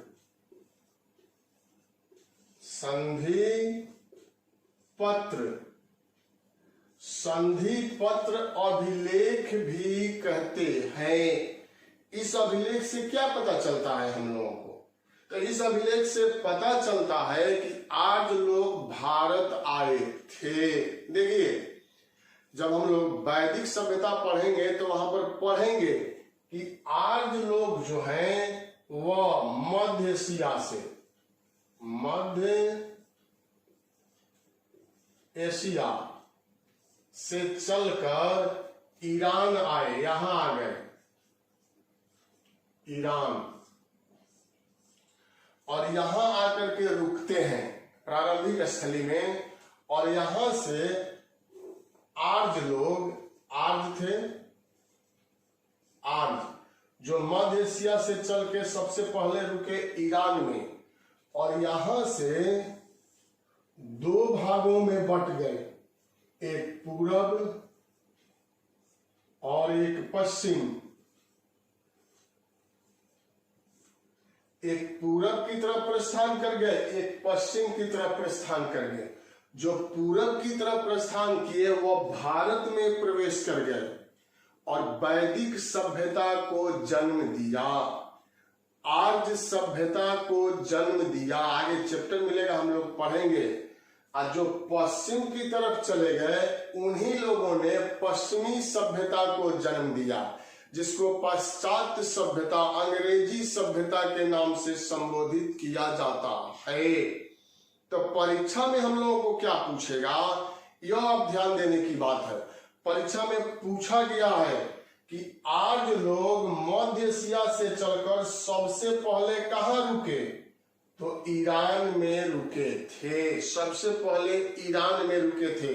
संधि पत्र अभिलेख भी कहते हैं। इस अभिलेख से क्या पता चलता है हम लोगों को? तो इस अभिलेख से पता चलता है कि आर्य लोग भारत आए थे। देखिए, जब हम लोग वैदिक सभ्यता पढ़ेंगे तो वहां पर पढ़ेंगे कि आर्य लोग जो हैं वह मध्य एशिया से, मध्य एशिया से चलकर ईरान आए, यहां आ गए ईरान, और यहां आकर के रुकते हैं प्रारंभिक स्थली में, और यहां से आर्य लोग, आर्य थे, आर्य जो मध्य एशिया से चल के सबसे पहले रुके ईरान में, और यहां से दो भागों में बट गए, एक पूरब और एक पश्चिम। एक पूरब की तरफ प्रस्थान कर गए, एक पश्चिम की तरफ प्रस्थान कर गए। जो पूरब की तरफ प्रस्थान किए वो भारत में प्रवेश कर गए और वैदिक सभ्यता को जन्म दिया, आर्य सभ्यता को जन्म दिया। आगे चैप्टर मिलेगा, हम लोग पढ़ेंगे। और जो पश्चिम की तरफ चले गए उन्हीं लोगों ने पश्चिमी सभ्यता को जन्म दिया, जिसको पाश्चात्य सभ्यता, अंग्रेजी सभ्यता के नाम से संबोधित किया जाता है। तो परीक्षा में हम लोगों को क्या पूछेगा, यह आप ध्यान देने की बात है। परीक्षा में पूछा गया है कि आर्य लोग मध्य एशिया से चलकर सबसे पहले कहां रुके, तो ईरान में रुके थे। सबसे पहले ईरान में रुके थे।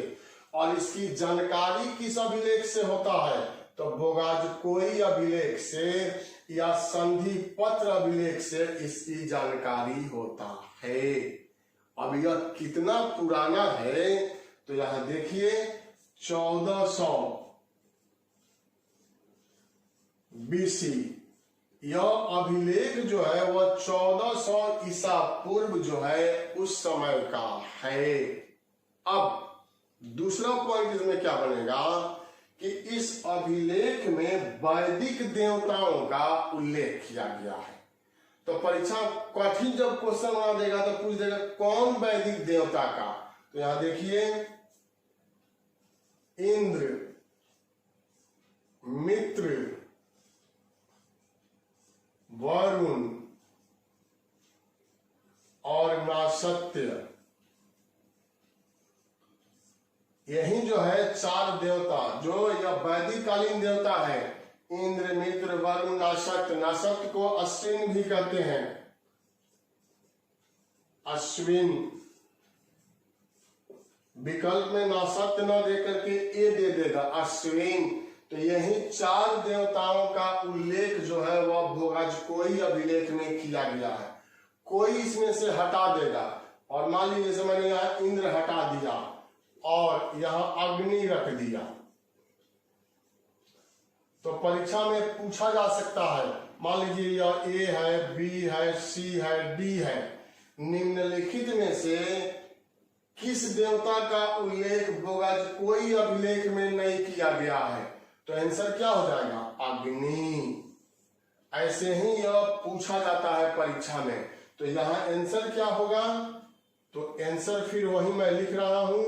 और इसकी जानकारी किस अभिलेख से होता है, तो बोगाजकोई अभिलेख से या संधि पत्र अभिलेख से इसकी जानकारी होता है। अब यह कितना पुराना है, तो यहां देखिए 1400 BC, यह अभिलेख जो है वह 1400 ईसा पूर्व जो है उस समय का है। अब दूसरा पॉइंट इसमें क्या बनेगा कि इस अभिलेख में वैदिक देवताओं का उल्लेख किया गया है। तो परीक्षा कठिन जब क्वेश्चन बना देगा तो पूछ देगा कौन वैदिक देवता का, तो यहां देखिए इंद्र, मित्र, वरुण और नासत्य, यही जो है चार देवता जो यह वैदिक कालीन देवता है। इंद्र, मित्र, वरुण, नासत्य। नासत्य को अश्विन भी कहते हैं, अश्विन। विकल्प में नासत्य न देकर के ए दे देगा, अश्विन। तो यही चार देवताओं का उल्लेख जो है वह बोगाजकोई अभिलेख में किया गया है। कोई इसमें से हटा देगा, और मान लीजिए जैसे मैंने यहाँ इंद्र हटा दिया और यहां अग्नि रख दिया, तो परीक्षा में पूछा जा सकता है, मान लीजिए यह ए है, बी है, सी है, डी है, निम्नलिखित में से किस देवता का उल्लेख बोगाजकोई अभिलेख में नहीं किया गया है, तो आंसर क्या हो जाएगा, अग्नि। ऐसे ही यह पूछा जाता है परीक्षा में। तो यहां आंसर क्या होगा, तो आंसर फिर वही मैं लिख रहा हूं,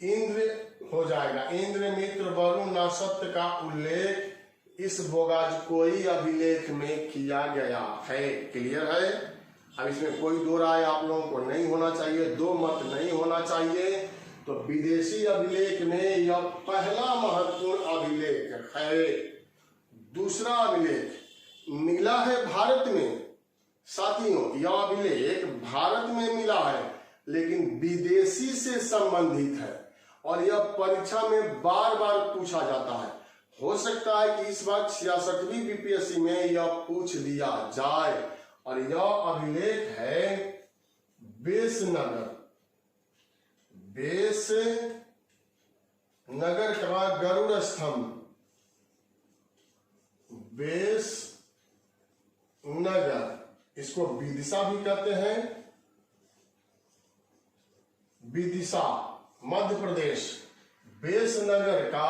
इंद्र हो जाएगा। इंद्र, मित्र, वरुण, नासत्य का उल्लेख इस बोगाजकोई अभिलेख में किया गया है। क्लियर है। अब इसमें कोई दो राय आप लोगों को नहीं होना चाहिए, दो मत नहीं होना चाहिए। तो विदेशी अभिलेख में यह पहला महत्वपूर्ण अभिलेख है। दूसरा अभिलेख मिला है भारत में। साथियों, यह अभिलेख भारत में मिला है लेकिन विदेशी से संबंधित है, और यह परीक्षा में बार बार पूछा जाता है। हो सकता है कि इस बार 66वीं बीपीएससी में यह पूछ लिया जाए। और यह अभिलेख है बेसनगर, बेस नगर का गरुड़ स्तंभ, बेस नगर, इसको विदिशा भी कहते हैं, विदिशा मध्य प्रदेश। बेस नगर का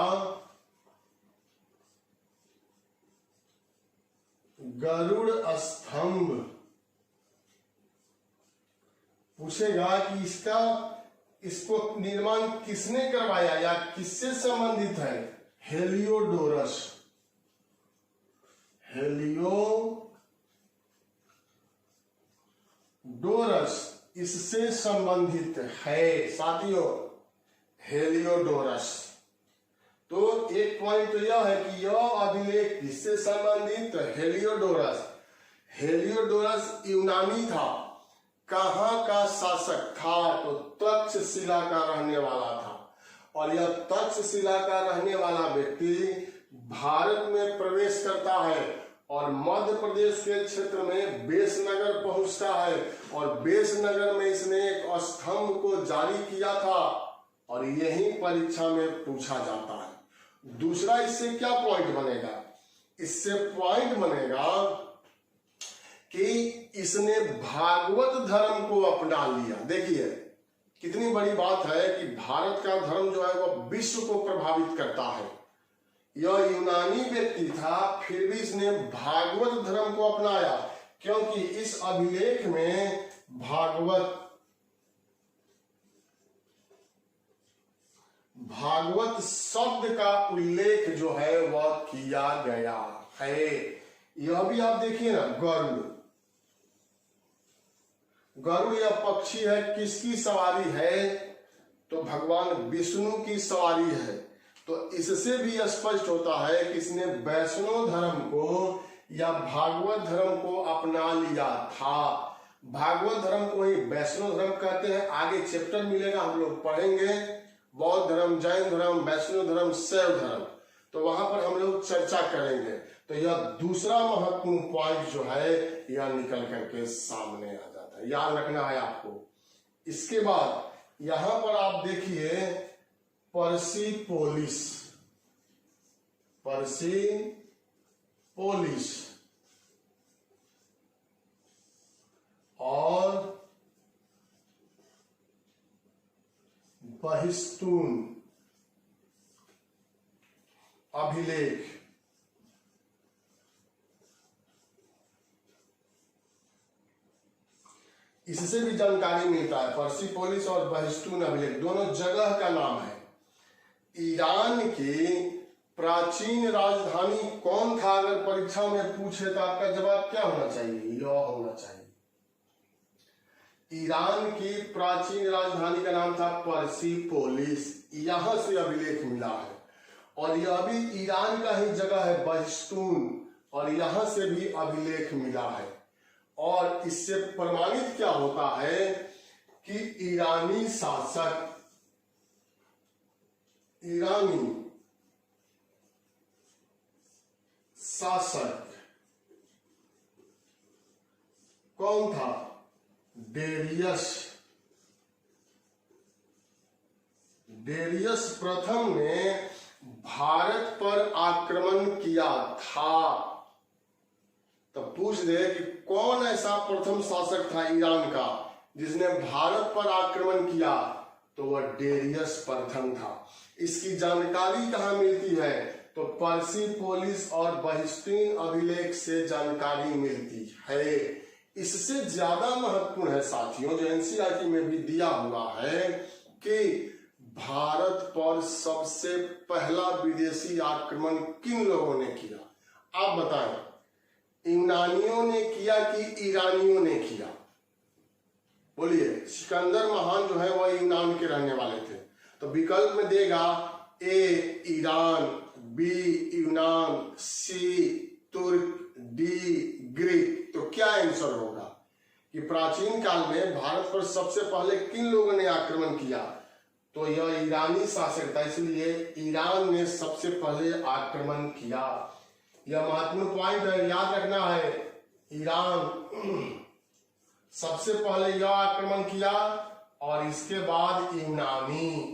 गरुड़ स्तंभ। पूछेगा कि इसको निर्माण किसने करवाया या किससे संबंधित है, हेलियोडोरस। हेलियोडोरस इससे संबंधित है साथियों, हेलियोडोरस। तो एक पॉइंट तो यह है कि यह अभिलेख किससे संबंधित, हेलियोडोरस। हेलियोडोरस यूनानी था, कहाँ का शासक था? तो तक्षशिला का रहने वाला था। और यह तक्षशिला का रहने वाला व्यक्ति भारत में प्रवेश करता है और मध्य प्रदेश के क्षेत्र में बेसनगर पहुंचता है और बेसनगर में इसने एक स्तंभ को जारी किया था और यही परीक्षा में पूछा जाता है। दूसरा इससे क्या पॉइंट बनेगा? इससे पॉइंट बनेगा कि इसने भागवत धर्म को अपना लिया। देखिए कितनी बड़ी बात है कि भारत का धर्म जो है वह विश्व को प्रभावित करता है। यह यूनानी व्यक्ति था, फिर भी इसने भागवत धर्म को अपनाया, क्योंकि इस अभिलेख में भागवत शब्द का उल्लेख जो है वह किया गया है। यह भी आप देखिए ना, गरुड़ यह पक्षी है, किसकी सवारी है? तो भगवान विष्णु की सवारी है। तो इससे भी स्पष्ट होता है कि इसने वैष्णव धर्म को या भागवत धर्म को अपना लिया था। भागवत धर्म को ही वैष्णव धर्म कहते हैं। आगे चैप्टर मिलेगा, हम लोग पढ़ेंगे बौद्ध धर्म, जैन धर्म, वैष्णव धर्म, शैव धर्म, तो वहां पर हम लोग चर्चा करेंगे। तो यह दूसरा महत्वपूर्ण पॉइंट जो है यह निकल करके सामने आ जाता है, याद रखना है आपको। इसके बाद यहां पर आप देखिए पर्सिपोलिस और बहिस्तून अभिलेख। इससे भी जानकारी मिलता है। पर्सिपोलिस और बहिस्तून अभिलेख दोनों जगह का नाम है। ईरान की प्राचीन राजधानी कौन था? अगर परीक्षा में पूछे तो आपका जवाब क्या होना चाहिए? यह होना चाहिए। ईरान की प्राचीन राजधानी का नाम था पर्सिपोलिस। यहां से अभिलेख मिला है और यह भी ईरान का ही जगह है बहिस्तून, और यहां से भी अभिलेख मिला है। और इससे प्रमाणित क्या होता है कि ईरानी शासक कौन था? डेरियस प्रथम ने भारत पर आक्रमण किया था। तो पूछ दे कि कौन ऐसा प्रथम शासक था ईरान का जिसने भारत पर आक्रमण किया? तो वह डेरियस प्रथम था। इसकी जानकारी कहाँ मिलती है? तो पर्सिपोलिस और बहिस्तून अभिलेख से जानकारी मिलती है। इससे ज्यादा महत्वपूर्ण है साथियों, जो एनसीईआरटी में भी दिया हुआ है, कि भारत पर सबसे पहला विदेशी आक्रमण किन लोगों ने किया? आप बताएं, यूनानियों ने किया कि ईरानियों ने किया? बोलिए। सिकंदर महान जो है वह यूनान के रहने वाले थे। तो विकल्प में देगा ए ईरान, बी यूनान, सी तुर्क, डी ग्रीक। तो क्या आंसर होगा कि प्राचीन काल में भारत पर सबसे पहले किन लोगों ने आक्रमण किया? तो यह ईरानी शासक था, इसलिए ईरान ने सबसे पहले आक्रमण किया। यह महत्वपूर्ण पॉइंट है, याद रखना है। ईरान सबसे पहले यह आक्रमण किया और इसके बाद यूनानी।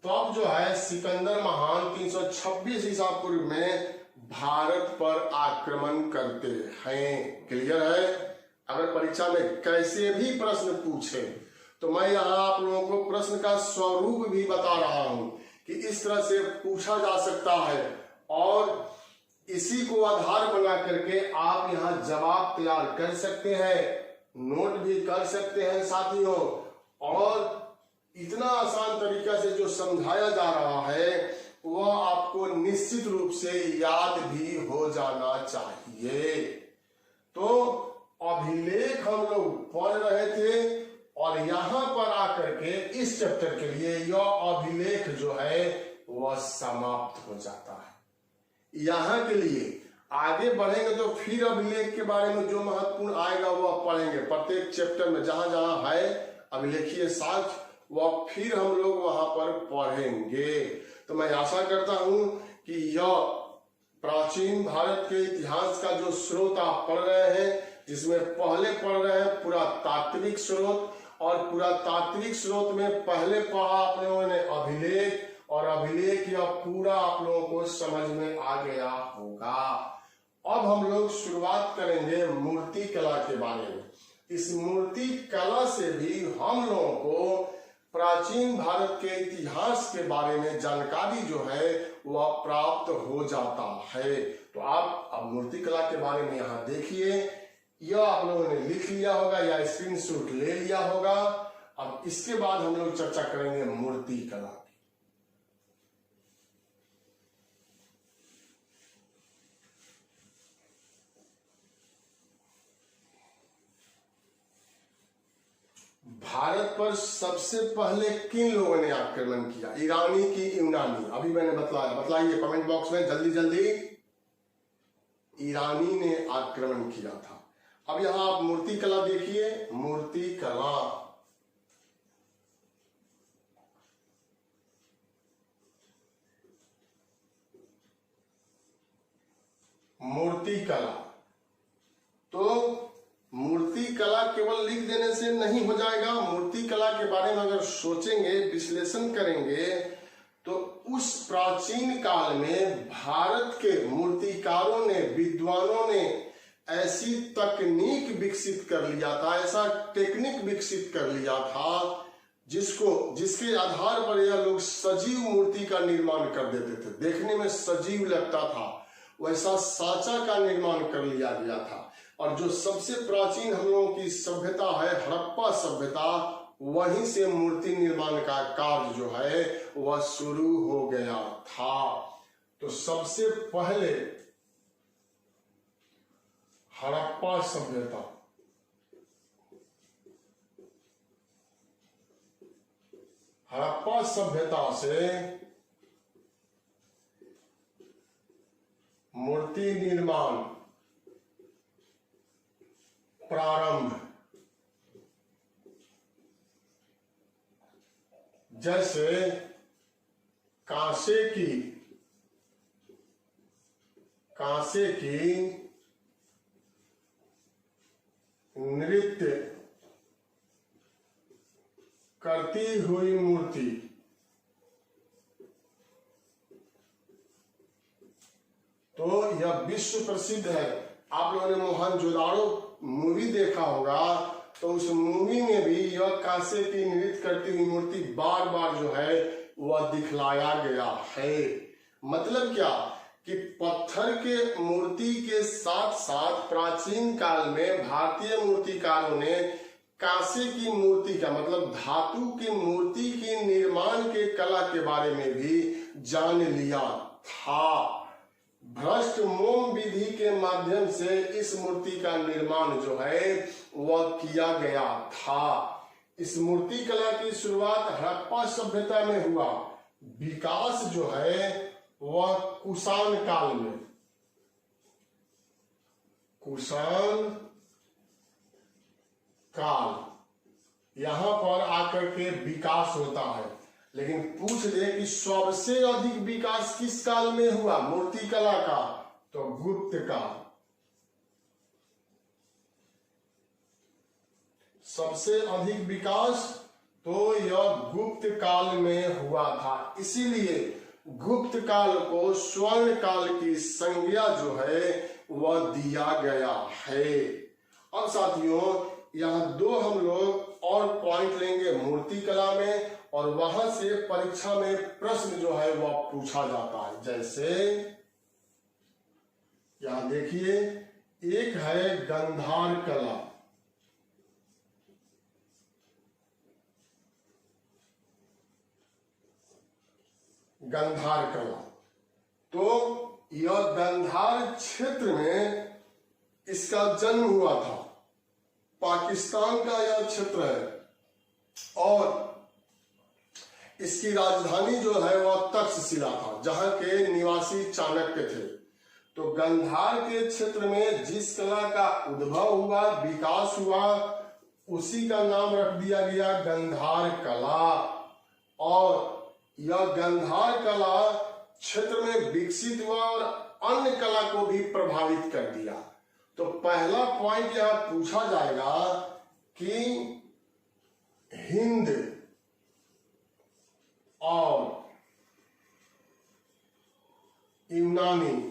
तो अब जो है सिकंदर महान 326 ईसा पूर्व में भारत पर आक्रमण करते हैं। क्लियर है? अगर परीक्षा में कैसे भी प्रश्न पूछे तो मैं यहाँ आप लोगों को प्रश्न का स्वरूप भी बता रहा हूं कि इस तरह से पूछा जा सकता है, और इसी को आधार बना करके आप यहाँ जवाब तैयार कर सकते हैं, नोट भी कर सकते हैं साथियों। और इतना आसान तरीका से जो समझाया जा रहा है वह आपको निश्चित रूप से याद भी हो जाना चाहिए। तो अभिलेख हम लोग पढ़ रहे थे और यहां पर आकर के इस चैप्टर के लिए यह अभिलेख जो है वह समाप्त हो जाता है। यहां के लिए आगे बढ़ेंगे तो फिर अभिलेख के बारे में जो महत्वपूर्ण आएगा वो आप पढ़ेंगे प्रत्येक चैप्टर में, जहां जहां है अभिलेखीय साक्ष्य वह फिर हम लोग वहां पर पढ़ेंगे। तो मैं आशा करता हूं कि यह प्राचीन भारत के इतिहास का जो स्रोत आप पढ़ रहे हैं, जिसमें पहले पढ़ रहे हैं पुरातात्विक स्रोत, और पुरातात्विक स्रोत में पहले पढ़ा आप लोगों ने अभिलेख, और अभिलेख यह पूरा आप लोगों को समझ में आ गया होगा। अब हम लोग शुरुआत करेंगे मूर्ति कला के बारे में। इस मूर्ति कला से भी हम लोगों को प्राचीन भारत के इतिहास के बारे में जानकारी जो है वह प्राप्त हो जाता है। तो आप अब मूर्ति कला के बारे में यहाँ देखिए, यह आप लोगों ने लिख लिया होगा या स्क्रीनशॉट ले लिया होगा। अब इसके बाद हम लोग चर्चा करेंगे मूर्ति कला की। भारत पर सबसे पहले किन लोगों ने आक्रमण किया? ईरानी की यूनानी? अभी मैंने बतलाया, बताइए कमेंट बॉक्स में जल्दी जल्दी। ईरानी ने आक्रमण किया था। अब यहां आप मूर्ति कला देखिए, मूर्ति कला मूर्ति कला। तो मूर्ति कला केवल लिख देने से नहीं हो जाएगा। मूर्ति कला के बारे में अगर सोचेंगे, विश्लेषण करेंगे, तो उस प्राचीन काल में भारत के मूर्तिकारों ने, विद्वानों ने ऐसी तकनीक विकसित कर लिया था, ऐसा टेक्निक विकसित कर लिया था जिसके आधार पर यह लोग सजीव मूर्ति का निर्माण कर देते थे। देखने में सजीव लगता था, वैसा साँचा का निर्माण कर लिया गया था। और जो सबसे प्राचीन हम लोगों की सभ्यता है, हड़प्पा सभ्यता, वहीं से मूर्ति निर्माण का कार्य जो है वह शुरू हो गया था। तो सबसे पहले हड़प्पा सभ्यता, हड़प्पा सभ्यता से मूर्ति निर्माण प्रारंभ। जैसे कांसे की नृत्य करती हुई मूर्ति, तो यह विश्व प्रसिद्ध है। आप लोगों ने मोहनजोदाड़ो मूवी देखा होगा, तो उस मूवी में भी यह कांसे की नृत्य करती हुई मूर्ति बार बार जो है वह दिखलाया गया है। मतलब क्या कि पत्थर के मूर्ति के साथ साथ प्राचीन काल में भारतीय मूर्तिकारों ने कांसे की मूर्ति का मतलब धातु की मूर्ति के निर्माण के कला के बारे में भी जान लिया था। भ्रष्ट मोम विधि के माध्यम से इस मूर्ति का निर्माण जो है वह किया गया था। इस मूर्ति कला की शुरुआत हड़प्पा सभ्यता में हुआ। विकास जो है वह कुषाण काल में, कुषाण काल, यहां पर आकर के विकास होता है। लेकिन पूछ दे कि सबसे अधिक विकास किस काल में हुआ मूर्ति कला का, तो गुप्त काल। सबसे अधिक विकास तो यह गुप्त काल में हुआ था। इसीलिए गुप्त काल को स्वर्ण काल की संज्ञा जो है वह दिया गया है। अब साथियों यहाँ दो हम लोग और पॉइंट लेंगे मूर्ति कला में, और वहां से परीक्षा में प्रश्न जो है वह पूछा जाता है। जैसे यहां देखिए, एक है गंधार कला, गंधार कला। तो यह गंधार क्षेत्र में इसका जन्म हुआ था। पाकिस्तान का यह क्षेत्र है और इसकी राजधानी जो है वह तक्षशिला था, जहां के निवासी चाणक्य थे। तो गांधार के क्षेत्र में जिस कला का उद्भव हुआ, विकास हुआ, उसी का नाम रख दिया गया गांधार कला। और यह गांधार कला क्षेत्र में विकसित हुआ और अन्य कला को भी प्रभावित कर दिया। तो पहला पॉइंट यहां पूछा जाएगा कि हिंद और यूनानी,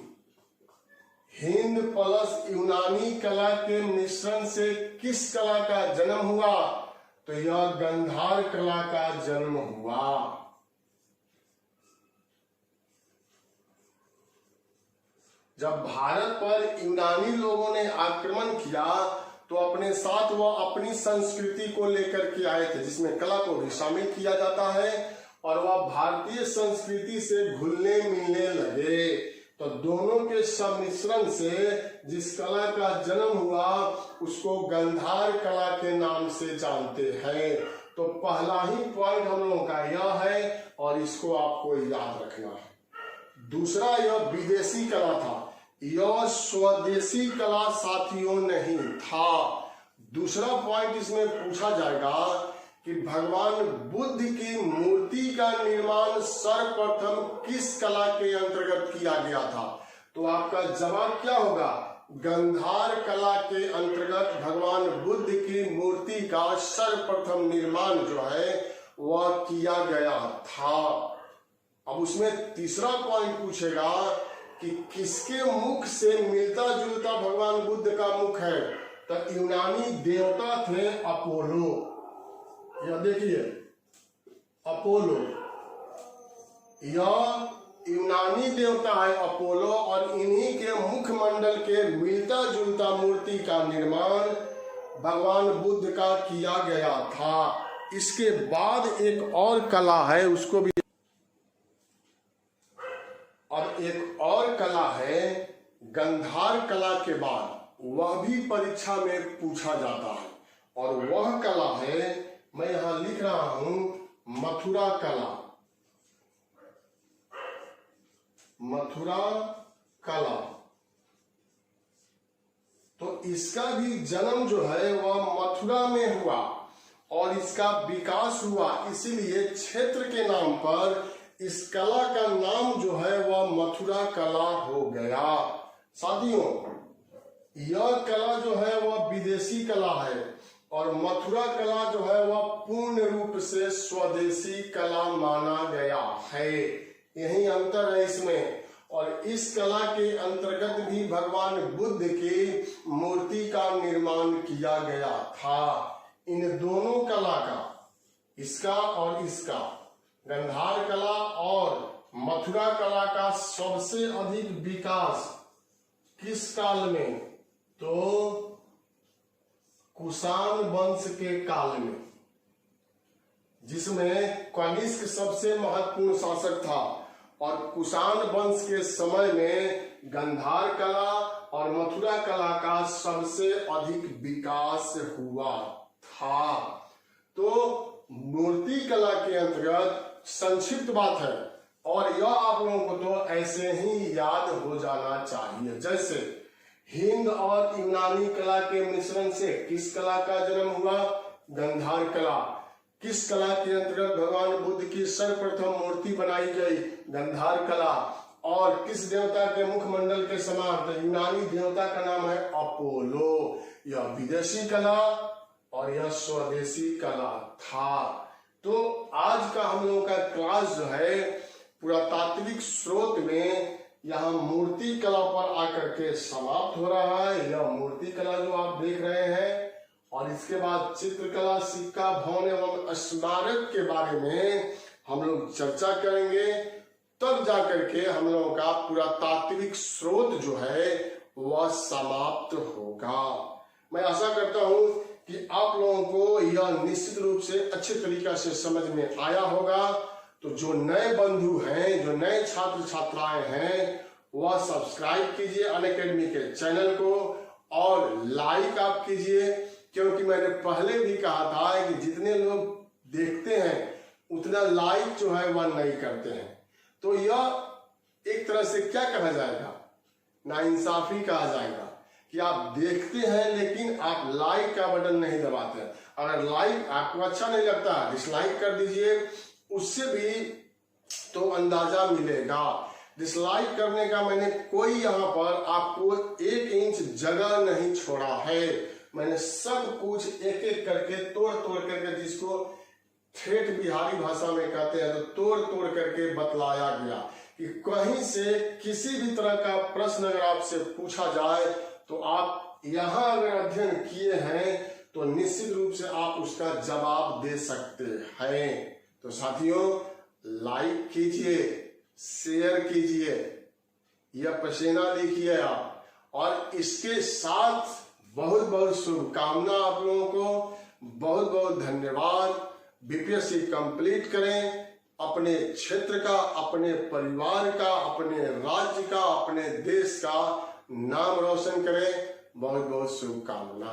हिंद प्लस यूनानी कला के मिश्रण से किस कला का जन्म हुआ? तो यह गांधार कला का जन्म हुआ। जब भारत पर यूनानी लोगों ने आक्रमण किया तो अपने साथ वह अपनी संस्कृति को लेकर के आए थे, जिसमें कला को भी शामिल किया जाता है, और वह भारतीय संस्कृति से घुलने मिलने लगे। तो दोनों के सम्मिश्रण से जिस कला का जन्म हुआ उसको गांधार कला के नाम से जानते हैं। तो पहला ही पॉइंट हम लोगों का यह है और इसको आपको याद रखना है। दूसरा, यह विदेशी कला था, यह स्वदेशी कला साथियों नहीं था। दूसरा पॉइंट इसमें पूछा जाएगा कि भगवान बुद्ध की मूर्ति का निर्माण सर्वप्रथम किस कला के अंतर्गत किया गया था? तो आपका जवाब क्या होगा? गांधार कला के अंतर्गत भगवान बुद्ध की मूर्ति का सर्वप्रथम निर्माण जो है वह किया गया था। अब उसमें तीसरा पॉइंट पूछेगा कि किसके मुख से मिलता जुलता भगवान बुद्ध का मुख है? तो यूनानी देवता थे अपोलो। यह देखिए अपोलो, यह यूनानी देवता है अपोलो, और इन्हीं के मुखमंडल के मिलता जुलता मूर्ति का निर्माण भगवान बुद्ध का किया गया था। इसके बाद एक और कला है, उसको भी, और एक और कला है गांधार कला के बाद, वह भी परीक्षा में पूछा जाता है, और वह कला है, मैं यहां लिख रहा हूं, मथुरा कला। मथुरा कला, तो इसका भी जन्म जो है वह मथुरा में हुआ और इसका विकास हुआ, इसीलिए क्षेत्र के नाम पर इस कला का नाम जो है वह मथुरा कला हो गया। साथियों, यह कला जो है वह विदेशी कला है और मथुरा कला जो है वह पूर्ण रूप से स्वदेशी कला माना गया है। यही अंतर है इसमें। और इस कला के अंतर्गत भी भगवान बुद्ध की मूर्ति का निर्माण किया गया था। इन दोनों कला का, इसका और इसका, गांधार कला और मथुरा कला का सबसे अधिक विकास किस काल में? तो कुषाण वंश के काल में, जिसमें कनिष्क सबसे महत्वपूर्ण शासक था, और कुषाण वंश के समय में गांधार कला और मथुरा कला का सबसे अधिक विकास हुआ था। तो मूर्ति कला के अंतर्गत संक्षिप्त बात है, और यह आप लोगों को तो ऐसे ही याद हो जाना चाहिए। जैसे हिंद और यूनानी कला के मिश्रण से किस कला का जन्म हुआ? गांधार कला। किस कला के अंतर्गत भगवान बुद्ध की सर्वप्रथम मूर्ति बनाई गई? गांधार कला। और किस देवता के मुखमंडल के समान? तो यूनानी देवता का नाम है अपोलो। यह विदेशी कला और यह स्वदेशी कला था। तो आज का हम लोगों का क्लास जो है पुरातात्विक स्रोत में यहाँ मूर्ति कला पर आकर के समाप्त हो रहा है। यह मूर्ति कला जो आप देख रहे हैं, और इसके बाद चित्रकला, सिक्का, भवन एवं स्मारक के बारे में हम लोग चर्चा करेंगे। तब जाकर के हम लोगों का पुरातात्विक स्रोत जो है वह समाप्त होगा। मैं आशा करता हूं कि आप लोगों को यह निश्चित रूप से अच्छे तरीका से समझ में आया होगा। तो जो नए बंधु हैं, जो नए छात्र छात्राएं हैं, वह सब्सक्राइब कीजिए अनअकैडमी के चैनल को और लाइक आप कीजिए, क्योंकि मैंने पहले भी कहा था कि जितने लोग देखते हैं उतना लाइक जो है वह नहीं करते हैं। तो यह एक तरह से क्या कहा जाएगा, नाइंसाफी कहा जाएगा कि आप देखते हैं लेकिन आप लाइक का बटन नहीं दबाते। अगर लाइक आपको अच्छा नहीं लगता डिसलाइक कर दीजिए, उससे भी तो अंदाजा मिलेगा। डिसलाइक करने का मैंने कोई यहाँ पर आपको 1 इंच जगह नहीं छोड़ा है। मैंने सब कुछ एक एक करके तोड़ तोड़ करके, जिसको ठेठ बिहारी भाषा में कहते हैं, तो तोड़ तोड़ करके बतलाया गया कि कहीं से किसी भी तरह का प्रश्न अगर आपसे पूछा जाए तो आप यहाँ अगर अध्ययन किए हैं तो निश्चित रूप से आप उसका जवाब दे सकते हैं। तो साथियों, लाइक कीजिए, शेयर कीजिए, यह पसीना लिखिए आप, और इसके साथ बहुत बहुत शुभकामना आप लोगों को। बहुत बहुत धन्यवाद। बीपीएससी कंप्लीट करें, अपने क्षेत्र का, अपने परिवार का, अपने राज्य का, अपने देश का नाम रोशन करें। बहुत बहुत शुभकामना।